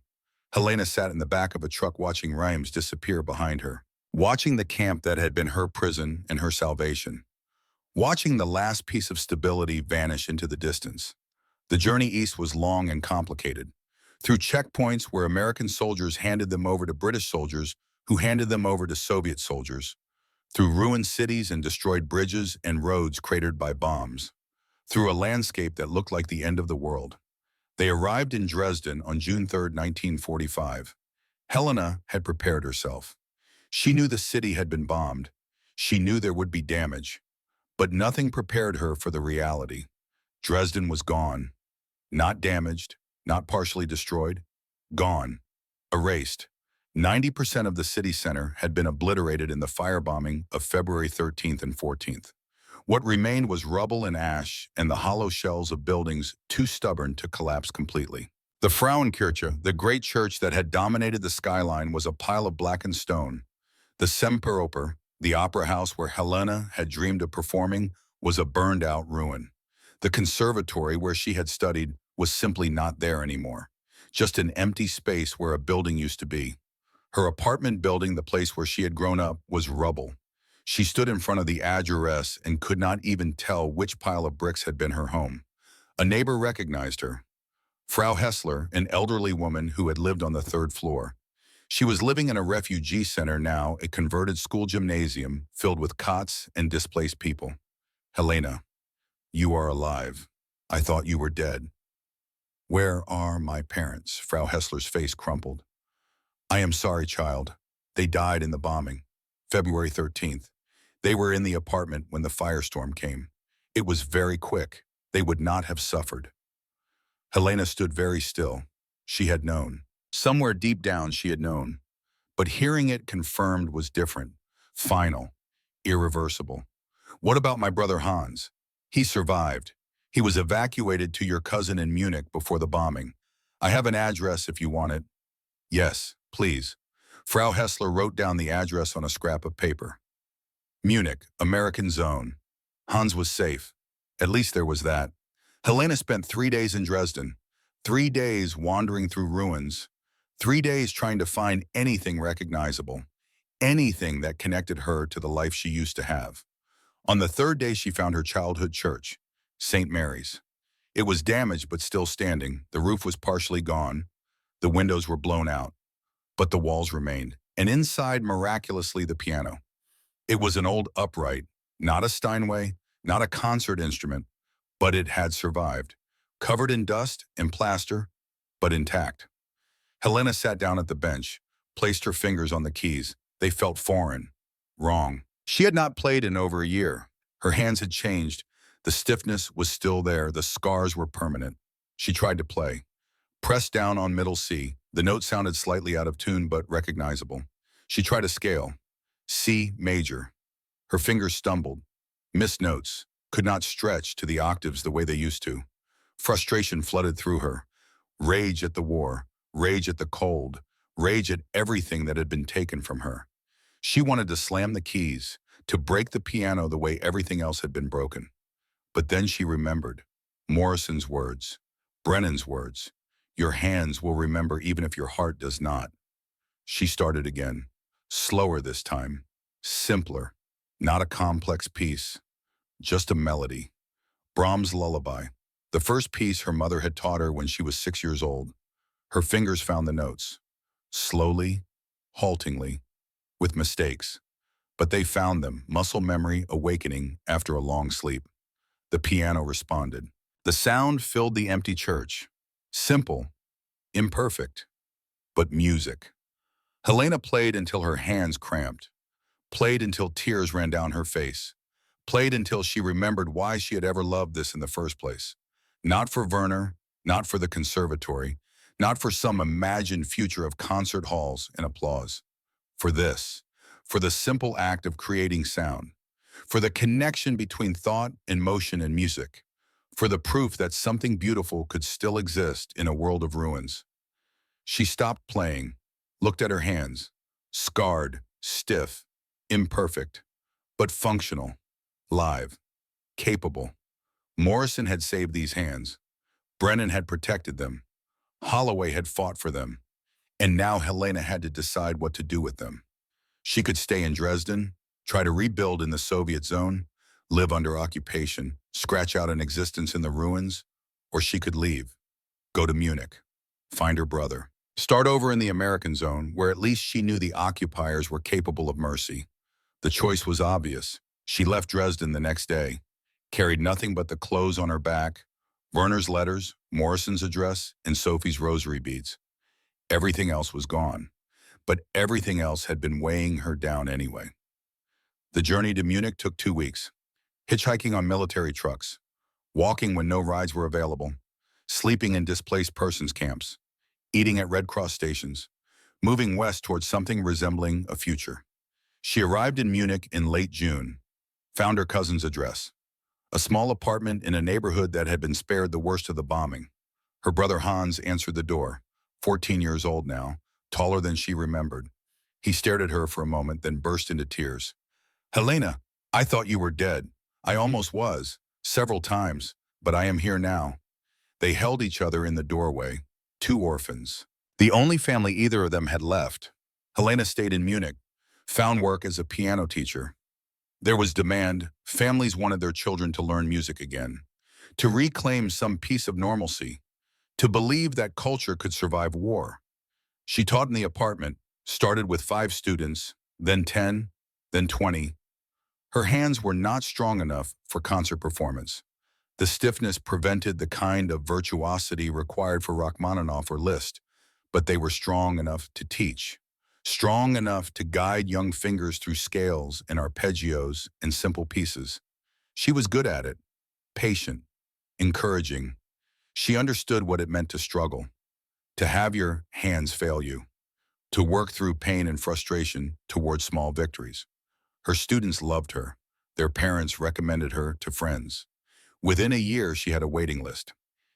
Helena sat in the back of a truck watching Reims disappear behind her, watching the camp that had been her prison and her salvation, watching the last piece of stability vanish into the distance. The journey east was long and complicated, through checkpoints where American soldiers handed them over to British soldiers who handed them over to Soviet soldiers, through ruined cities and destroyed bridges and roads cratered by bombs, through a landscape that looked like the end of the world. They arrived in Dresden on June 3, 1945. Helena had prepared herself. She knew the city had been bombed. She knew there would be damage. But nothing prepared her for the reality. Dresden was gone. Not damaged, not partially destroyed. Gone. Erased. 90% of the city center had been obliterated in the firebombing of February 13th and 14th. What remained was rubble and ash and the hollow shells of buildings too stubborn to collapse completely. The Frauenkirche, the great church that had dominated the skyline, was a pile of blackened stone. The Semperoper, the opera house where Helena had dreamed of performing, was a burned-out ruin. The conservatory where she had studied was simply not there anymore, just an empty space where a building used to be. Her apartment building, the place where she had grown up, was rubble. She stood in front of the address and could not even tell which pile of bricks had been her home. A neighbor recognized her. Frau Hessler, an elderly woman who had lived on the third floor. She was living in a refugee center now, a converted school gymnasium filled with cots and displaced people. Helena, you are alive. I thought you were dead. Where are my parents? Frau Hessler's face crumpled. I am sorry, child. They died in the bombing. February 13th. They were in the apartment when the firestorm came. It was very quick. They would not have suffered. Helena stood very still. She had known. Somewhere deep down she had known. But hearing it confirmed was different. Final. Irreversible. What about my brother Hans? He survived. He was evacuated to your cousin in Munich before the bombing. I have an address if you want it. Yes, please. Frau Hessler wrote down the address on a scrap of paper. Munich, American Zone. Hans was safe. At least there was that. Helena spent 3 days in Dresden. 3 days wandering through ruins. 3 days trying to find anything recognizable. Anything that connected her to the life she used to have. On the third day she found her childhood church, St. Mary's. It was damaged but still standing. The roof was partially gone. The windows were blown out. But the walls remained. And inside, miraculously, the piano. It was an old upright, not a Steinway, not a concert instrument, but it had survived. Covered in dust and plaster, but intact. Helena sat down at the bench, placed her fingers on the keys. They felt foreign, wrong. She had not played in over a year. Her hands had changed. The stiffness was still there. The scars were permanent. She tried to play. Pressed down on middle C. The note sounded slightly out of tune but recognizable. She tried a scale. C major. Her fingers stumbled. Missed notes. Could not stretch to the octaves the way they used to. Frustration flooded through her. Rage at the war. Rage at the cold. Rage at everything that had been taken from her. She wanted to slam the keys, to break the piano the way everything else had been broken. But then she remembered. Morrison's words. Brennan's words. Your hands will remember even if your heart does not. She started again. Slower this time. Simpler. Not a complex piece. Just a melody. Brahms' Lullaby. The first piece her mother had taught her when she was 6 years old. Her fingers found the notes. Slowly, haltingly, with mistakes. But they found them, muscle memory awakening after a long sleep. The piano responded. The sound filled the empty church. Simple, imperfect, but music. Helena played until her hands cramped, played until tears ran down her face, played until she remembered why she had ever loved this in the first place. Not for Werner, not for the conservatory, not for some imagined future of concert halls and applause. For this, for the simple act of creating sound, for the connection between thought and motion and music, for the proof that something beautiful could still exist in a world of ruins. She stopped playing, looked at her hands, scarred, stiff, imperfect, but functional, live, capable. Morrison had saved these hands. Brennan had protected them. Holloway had fought for them. And now Helena had to decide what to do with them. She could stay in Dresden, try to rebuild in the Soviet zone, live under occupation, scratch out an existence in the ruins, or she could leave, go to Munich, find her brother, start over in the American zone, where at least she knew the occupiers were capable of mercy. The choice was obvious. She left Dresden the next day, carried nothing but the clothes on her back, Werner's letters, Morrison's address, and Sophie's rosary beads. Everything else was gone, but everything else had been weighing her down anyway. The journey to Munich took 2 weeks, hitchhiking on military trucks, walking when no rides were available, sleeping in displaced persons camps, eating at Red Cross stations, moving west towards something resembling a future. She arrived in Munich in late June, found her cousin's address, a small apartment in a neighborhood that had been spared the worst of the bombing. Her brother Hans answered the door, 14 years old now, taller than she remembered. He stared at her for a moment, then burst into tears. "Helena, I thought you were dead. I almost was, several times, but I am here now." They held each other in the doorway, two orphans, the only family either of them had left. Helena stayed in Munich, found work as a piano teacher. There was demand. Families wanted their children to learn music again, to reclaim some piece of normalcy, to believe that culture could survive war. She taught in the apartment, started with 5 students, then 10, then 20. Her hands were not strong enough for concert performance. The stiffness prevented the kind of virtuosity required for Rachmaninoff or Liszt, but they were strong enough to teach, strong enough to guide young fingers through scales and arpeggios and simple pieces. She was good at it, patient, encouraging. She understood what it meant to struggle, to have your hands fail you, to work through pain and frustration towards small victories. Her students loved her. Their parents recommended her to friends. Within a year, she had a waiting list.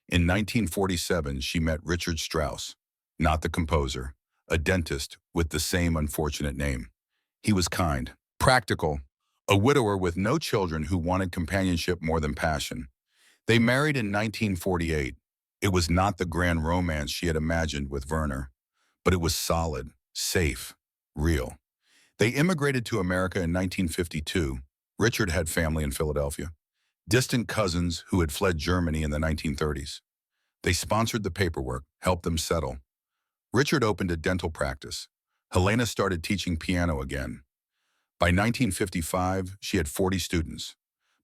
In 1947, she met Richard Strauss, not the composer, a dentist with the same unfortunate name. He was kind, practical, a widower with no children who wanted companionship more than passion. They married in 1948. It was not the grand romance she had imagined with Werner, but it was solid, safe, real. They immigrated to America in 1952. Richard had family in Philadelphia, distant cousins who had fled Germany in the 1930s. They sponsored the paperwork, helped them settle. Richard opened a dental practice. Helena started teaching piano again. By 1955, she had 40 students.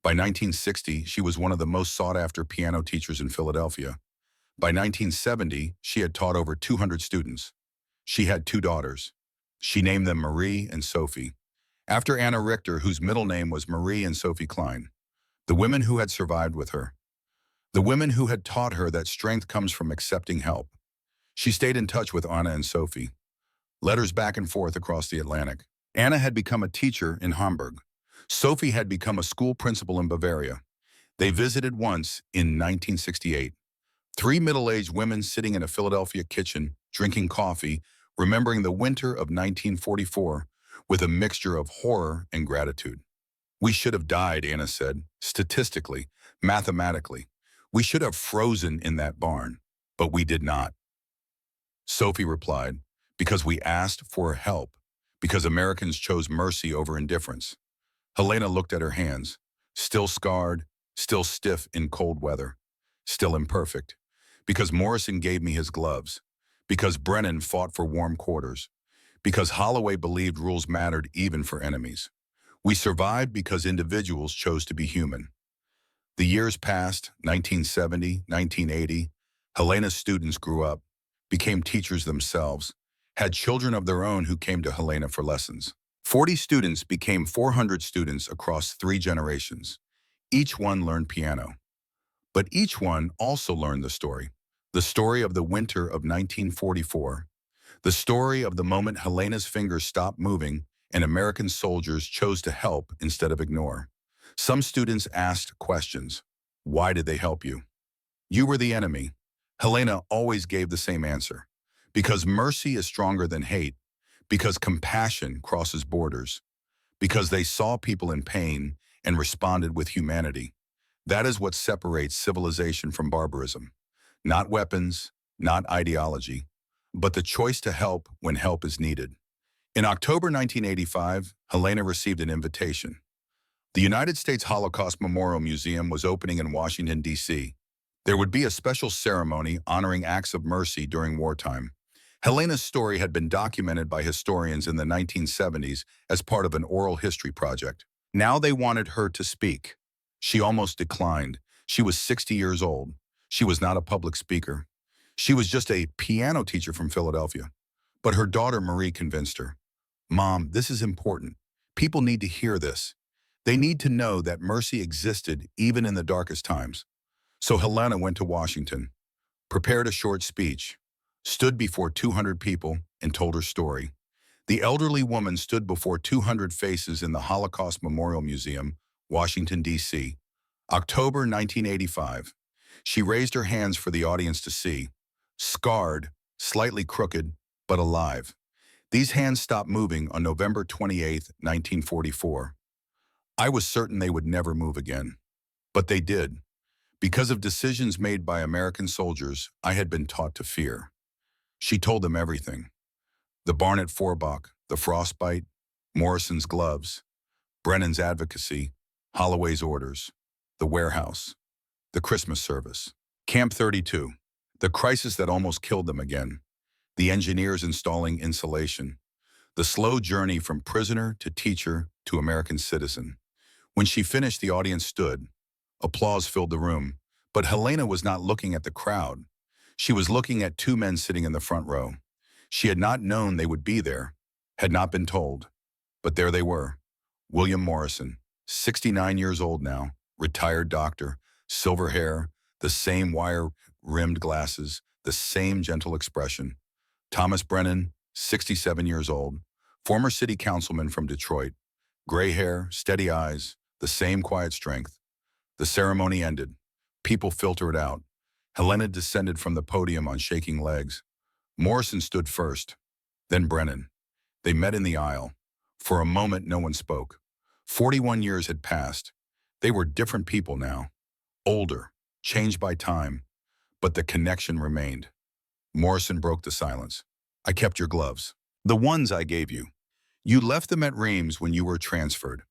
By 1960, she was one of the most sought-after piano teachers in Philadelphia. By 1970, she had taught over 200 students. She had 2 daughters. She named them Marie and Sophie, after Anna Richter, whose middle name was Marie and Sophie Klein, the women who had survived with her, the women who had taught her that strength comes from accepting help. She stayed in touch with Anna and Sophie, letters back and forth across the Atlantic. Anna had become a teacher in Hamburg. Sophie had become a school principal in Bavaria. They visited once in 1968. 3 middle-aged women sitting in a Philadelphia kitchen, drinking coffee, remembering the winter of 1944 with a mixture of horror and gratitude. "We should have died," Anna said, "statistically, mathematically. We should have frozen in that barn, but we did not." Sophie replied, "Because we asked for help, because Americans chose mercy over indifference." Helena looked at her hands, still scarred, still stiff in cold weather, still imperfect. "Because Morrison gave me his gloves, because Brennan fought for warm quarters, because Holloway believed rules mattered even for enemies. We survived because individuals chose to be human. The years passed, 1970, 1980. Helena's students grew up, became teachers themselves, had children of their own who came to Helena for lessons. 40 students became 400 students across 3 generations. Each one learned piano. But each one also learned the story of the winter of 1944, the story of the moment Helena's fingers stopped moving and American soldiers chose to help instead of ignore. Some students asked questions. Why did they help you? You were the enemy. Helena always gave the same answer. Because mercy is stronger than hate, because compassion crosses borders, because they saw people in pain and responded with humanity. That is what separates civilization from barbarism. Not weapons, not ideology, but the choice to help when help is needed. In October 1985, Helena received an invitation. The United States Holocaust Memorial Museum was opening in Washington, D.C. There would be a special ceremony honoring acts of mercy during wartime. Helena's story had been documented by historians in the 1970s as part of an oral history project. Now they wanted her to speak. She almost declined. She was 60 years old. She was not a public speaker. She was just a piano teacher from Philadelphia. But her daughter Marie convinced her. Mom, this is important. People need to hear this. They need to know that mercy existed even in the darkest times. So Helena went to Washington, prepared a short speech, stood before 200 people, and told her story. The elderly woman stood before 200 faces in the Holocaust Memorial Museum, Washington, D.C., October 1985. She raised her hands for the audience to see, scarred, slightly crooked, but alive. These hands stopped moving on November 28, 1944. I was certain they would never move again. But they did. Because of decisions made by American soldiers I had been taught to fear. She told them everything. The barn at Forbach, the frostbite, Morrison's gloves, Brennan's advocacy, Holloway's orders, the warehouse, the Christmas service, Camp 32, the crisis that almost killed them again, the engineers installing insulation, the slow journey from prisoner to teacher to American citizen. When she finished, the audience stood. Applause filled the room, but Helena was not looking at the crowd. She was looking at 2 men sitting in the front row. She had not known they would be there, had not been told. But there they were. William Morrison, 69 years old now, retired doctor, silver hair, the same wire-rimmed glasses, the same gentle expression. Thomas Brennan, 67 years old, former city councilman from Detroit, gray hair, steady eyes, the same quiet strength. The ceremony ended. People filtered out. Helena descended from the podium on shaking legs. Morrison stood first, then Brennan. They met in the aisle. For a moment, no one spoke. 41 years had passed. They were different people now. Older, changed by time, but the connection remained. Morrison broke the silence. I kept your gloves. The ones I gave you. You left them at Reims when you were transferred.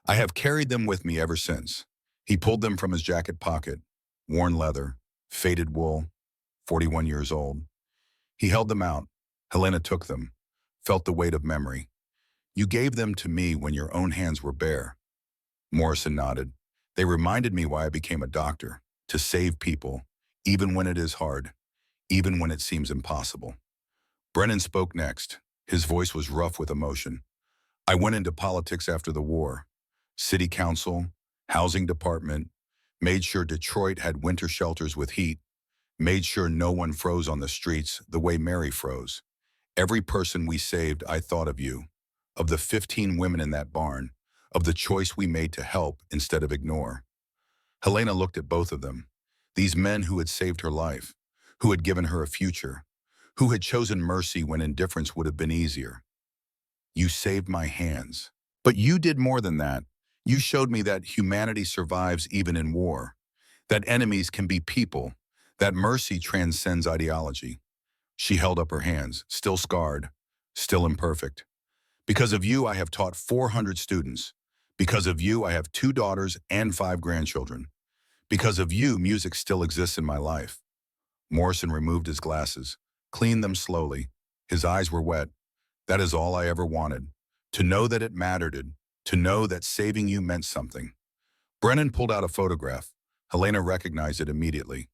I have carried them with me ever since. He pulled them from his jacket pocket. Worn leather, faded wool, 41 years old. He held them out. Helena took them, felt the weight of memory. You gave them to me when your own hands were bare. Morrison nodded. They reminded me why I became a doctor, to save people, even when it is hard, even when it seems impossible. Brennan spoke next. His voice was rough with emotion. I went into politics after the war. City council, housing department, made sure Detroit had winter shelters with heat, made sure no one froze on the streets the way Mary froze. Every person we saved, I thought of you, of the 15 women in that barn, of the choice we made to help instead of ignore. Helena looked at both of them, these men who had saved her life, who had given her a future, who had chosen mercy when indifference would have been easier. You saved my hands. But you did more than that. You showed me that humanity survives even in war, that enemies can be people, that mercy transcends ideology. She held up her hands, still scarred, still imperfect. Because of you, I have taught 400 students. Because of you, I have 2 daughters and 5 grandchildren. Because of you, music still exists in my life. Morrison removed his glasses, cleaned them slowly. His eyes were wet. That is all I ever wanted. To know that it mattered, to know that saving you meant something. Brennan pulled out a photograph. Helena recognized it immediately.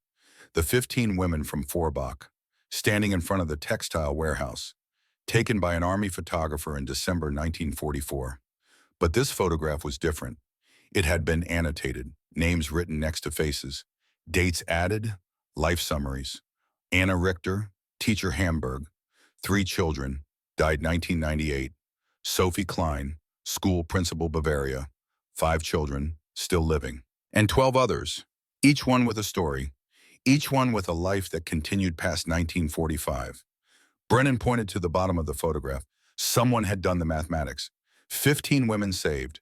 The 15 women from Forbach, standing in front of the textile warehouse, taken by an army photographer in December 1944. But this photograph was different. It had been annotated, names written next to faces, dates added, life summaries. Anna Richter, teacher Hamburg, 3 children, died 1998. Sophie Klein, school principal Bavaria, 5 children, still living. And 12 others, each one with a story, each one with a life that continued past 1945. Brennan pointed to the bottom of the photograph. Someone had done the mathematics. 15 women saved.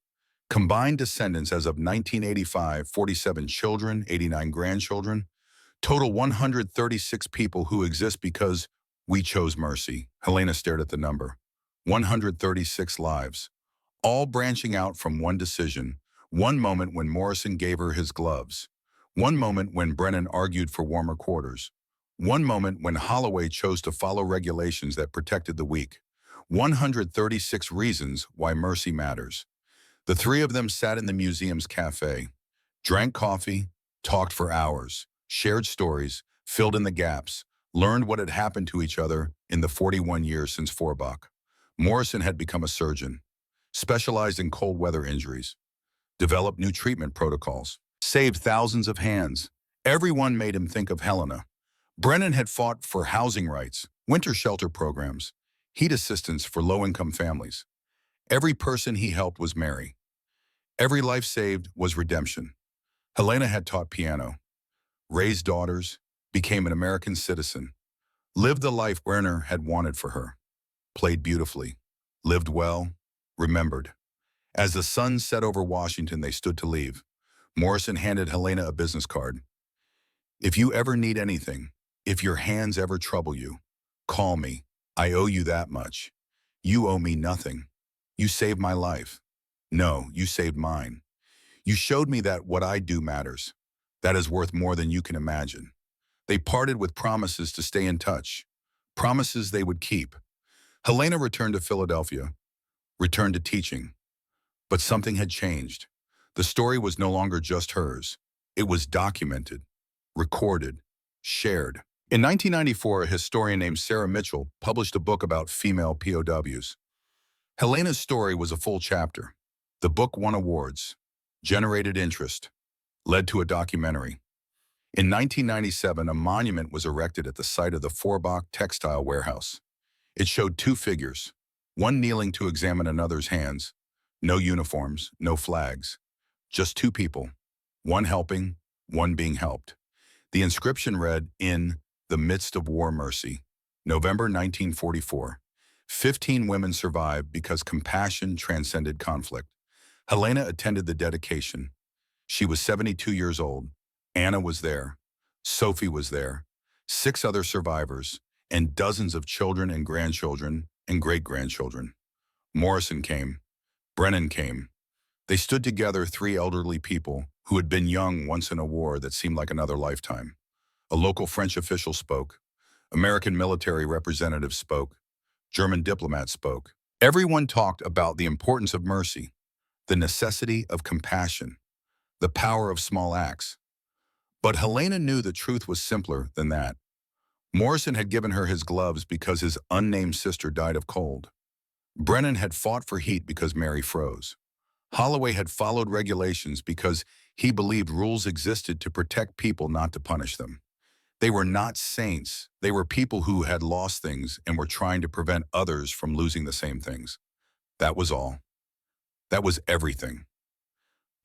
Combined descendants as of 1985, 47 children, 89 grandchildren. Total 136 people who exist because we chose mercy. Helena stared at the number. 136 lives, all branching out from one decision. One moment when Morrison gave her his gloves. One moment when Brennan argued for warmer quarters. One moment when Holloway chose to follow regulations that protected the weak. 136 reasons why mercy matters. The 3 of them sat in the museum's cafe, drank coffee, talked for hours, shared stories, filled in the gaps, learned what had happened to each other in the 41 years since Forbach. Morrison had become a surgeon, specialized in cold weather injuries, developed new treatment protocols, saved thousands of hands. Everyone made him think of Helena. Brennan had fought for housing rights, winter shelter programs, heat assistance for low-income families. Every person he helped was Mary. Every life saved was redemption. Helena had taught piano, raised daughters, became an American citizen, lived the life Werner had wanted for her, played beautifully, lived well, remembered. As the sun set over Washington, they stood to leave. Morrison handed Helena a business card. If you ever need anything, if your hands ever trouble you, call me. I owe you that much. You owe me nothing. You saved my life. No, you saved mine. You showed me that what I do matters. That is worth more than you can imagine. They parted with promises to stay in touch, promises they would keep. Helena returned to Philadelphia, returned to teaching. But something had changed. The story was no longer just hers. It was documented, recorded, shared. In 1994, a historian named Sarah Mitchell published a book about female POWs. Helena's story was a full chapter. The book won awards, generated interest, led to a documentary. In 1997, a monument was erected at the site of the Forbach textile warehouse. It showed 2 figures, one kneeling to examine another's hands. No uniforms, no flags, just 2 people, one helping, one being helped. The inscription read, "In the midst of war mercy, November 1944. 15 women survived because compassion transcended conflict." Helena attended the dedication. She was 72 years old. Anna was there. Sophie was there. 6 other survivors, and dozens of children and grandchildren and great-grandchildren. Morrison came. Brennan came. They stood together, 3 elderly people who had been young once in a war that seemed like another lifetime. A local French official spoke. American military representatives spoke. German diplomats spoke. Everyone talked about the importance of mercy, the necessity of compassion, the power of small acts. But Helena knew the truth was simpler than that. Morrison had given her his gloves because his unnamed sister died of cold. Brennan had fought for heat because Mary froze. Holloway had followed regulations because he believed rules existed to protect people, not to punish them. They were not saints. They were people who had lost things and were trying to prevent others from losing the same things. That was all. That was everything.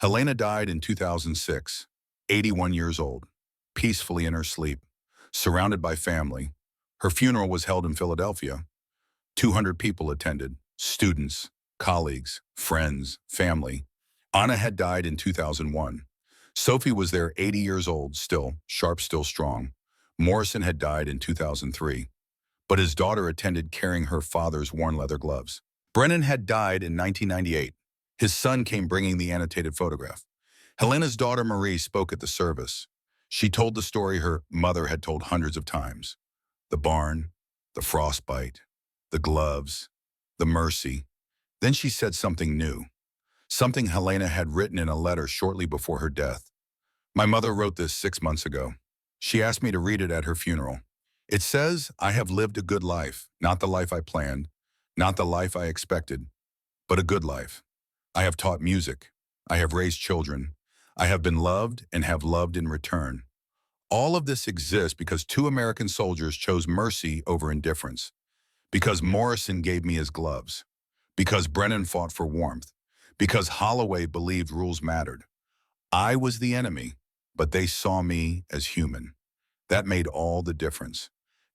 Helena died in 2006, 81 years old, peacefully in her sleep, surrounded by family. Her funeral was held in Philadelphia. 200 people attended, students, colleagues, friends, family. Anna had died in 2001. Sophie was there, 80 years old, still, sharp, still strong. Morrison had died in 2003, but his daughter attended carrying her father's worn leather gloves. Brennan had died in 1998. His son came bringing the annotated photograph. Helena's daughter Marie spoke at the service. She told the story her mother had told hundreds of times. The barn, the frostbite, the gloves, the mercy. Then she said something new, something Helena had written in a letter shortly before her death. My mother wrote this 6 months ago. She asked me to read it at her funeral. It says, I have lived a good life, not the life I planned, not the life I expected, but a good life. I have taught music. I have raised children. I have been loved and have loved in return. All of this exists because two American soldiers chose mercy over indifference, because Morrison gave me his gloves, because Brennan fought for warmth, because Holloway believed rules mattered. I was the enemy, but they saw me as human. That made all the difference.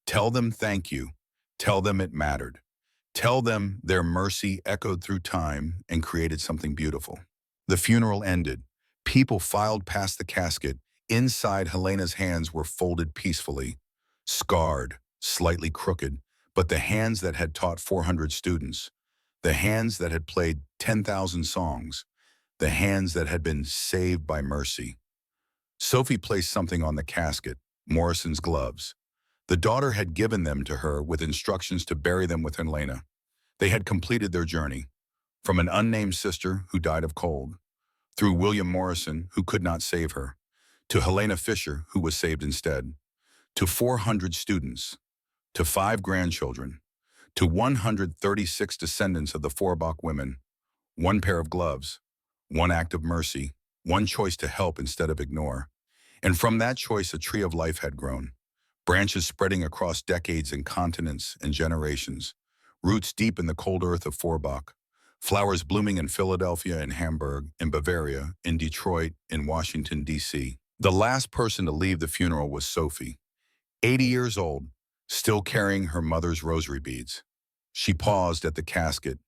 Tell them thank you. Tell them it mattered. Tell them their mercy echoed through time and created something beautiful. The funeral ended. People filed past the casket. Inside, Helena's hands were folded peacefully, scarred, slightly crooked, but the hands that had taught 400 students, the hands that had played 10,000 songs, the hands that had been saved by mercy. Sophie placed something on the casket, Morrison's gloves. The daughter had given them to her with instructions to bury them with Helena. They had completed their journey, from an unnamed sister who died of cold, through William Morrison, who could not save her, to Helena Fisher, who was saved instead, to 400 students, to 5 grandchildren, to 136 descendants of the Forbach women, 1 pair of gloves, 1 act of mercy, 1 choice to help instead of ignore. And from that choice, a tree of life had grown, branches spreading across decades and continents and generations, roots deep in the cold earth of Forbach, flowers blooming in Philadelphia and Hamburg, in Bavaria, in Detroit, in Washington, D.C. The last person to leave the funeral was Sophie, 80 years old, still carrying her mother's rosary beads. She paused at the casket,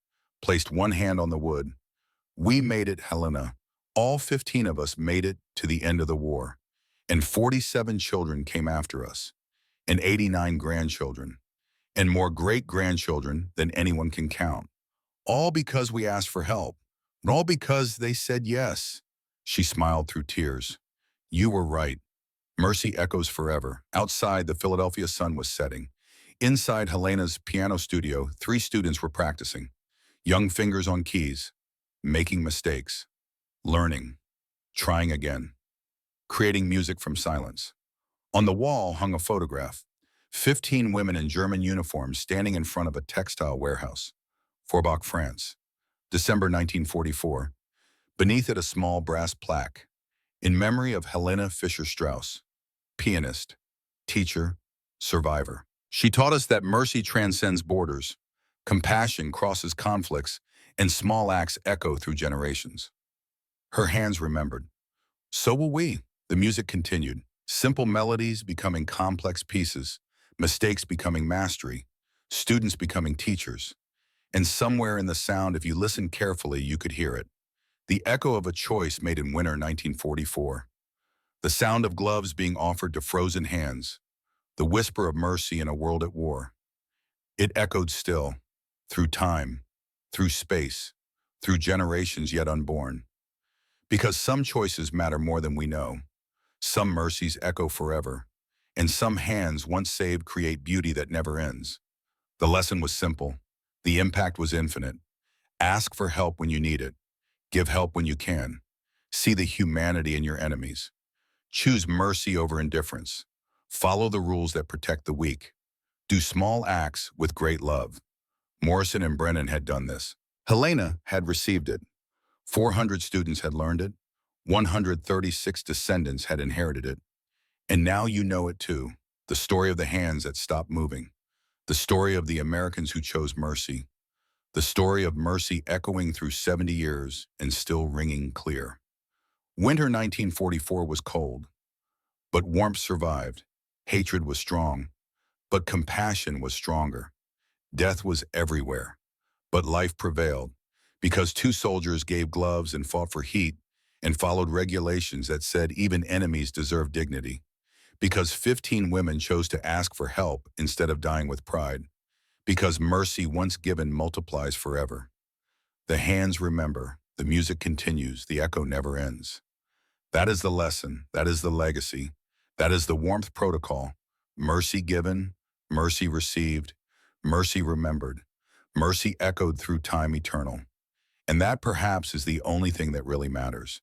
placed 1 hand on the wood. We made it, Helena. All 15 of us made it to the end of the war. And 47 children came after us, and 89 grandchildren, and more great-grandchildren than anyone can count. All because we asked for help, and all because they said yes. She smiled through tears. You were right. Mercy echoes forever. Outside, the Philadelphia sun was setting. Inside Helena's piano studio, 3 students were practicing. Young fingers on keys, making mistakes, learning, trying again, creating music from silence. On the wall hung a photograph. 15 women in German uniforms standing in front of a textile warehouse. Forbach, France, December 1944. Beneath it, a small brass plaque. In memory of Helena Fischer-Strauss, pianist, teacher, survivor. She taught us that mercy transcends borders, compassion crosses conflicts, and small acts echo through generations. Her hands remembered. So will we. The music continued. Simple melodies becoming complex pieces, mistakes becoming mastery, students becoming teachers. And somewhere in the sound, if you listen carefully, you could hear it. The echo of a choice made in winter 1944. The sound of gloves being offered to frozen hands. The whisper of mercy in a world at war. It echoed still, through time, through space, through generations yet unborn. Because some choices matter more than we know. Some mercies echo forever, and some hands once saved create beauty that never ends. The lesson was simple. The impact was infinite. Ask for help when you need it. Give help when you can. See the humanity in your enemies. Choose mercy over indifference. Follow the rules that protect the weak. Do small acts with great love. Morrison and Brennan had done this. Helena had received it. 400 students had learned it. 136 descendants had inherited it. And now you know it too. The story of the hands that stopped moving. The story of the Americans who chose mercy. The story of mercy echoing through 70 years and still ringing clear. Winter 1944 was cold, but warmth survived. Hatred was strong, but compassion was stronger. Death was everywhere, but life prevailed because 2 soldiers gave gloves and fought for heat and followed regulations that said even enemies deserve dignity. Because 15 women chose to ask for help instead of dying with pride. Because mercy once given multiplies forever. The hands remember, the music continues, the echo never ends. That is the lesson, that is the legacy, that is the warmth protocol. Mercy given, mercy received, mercy remembered. Mercy echoed through time eternal. And that perhaps is the only thing that really matters.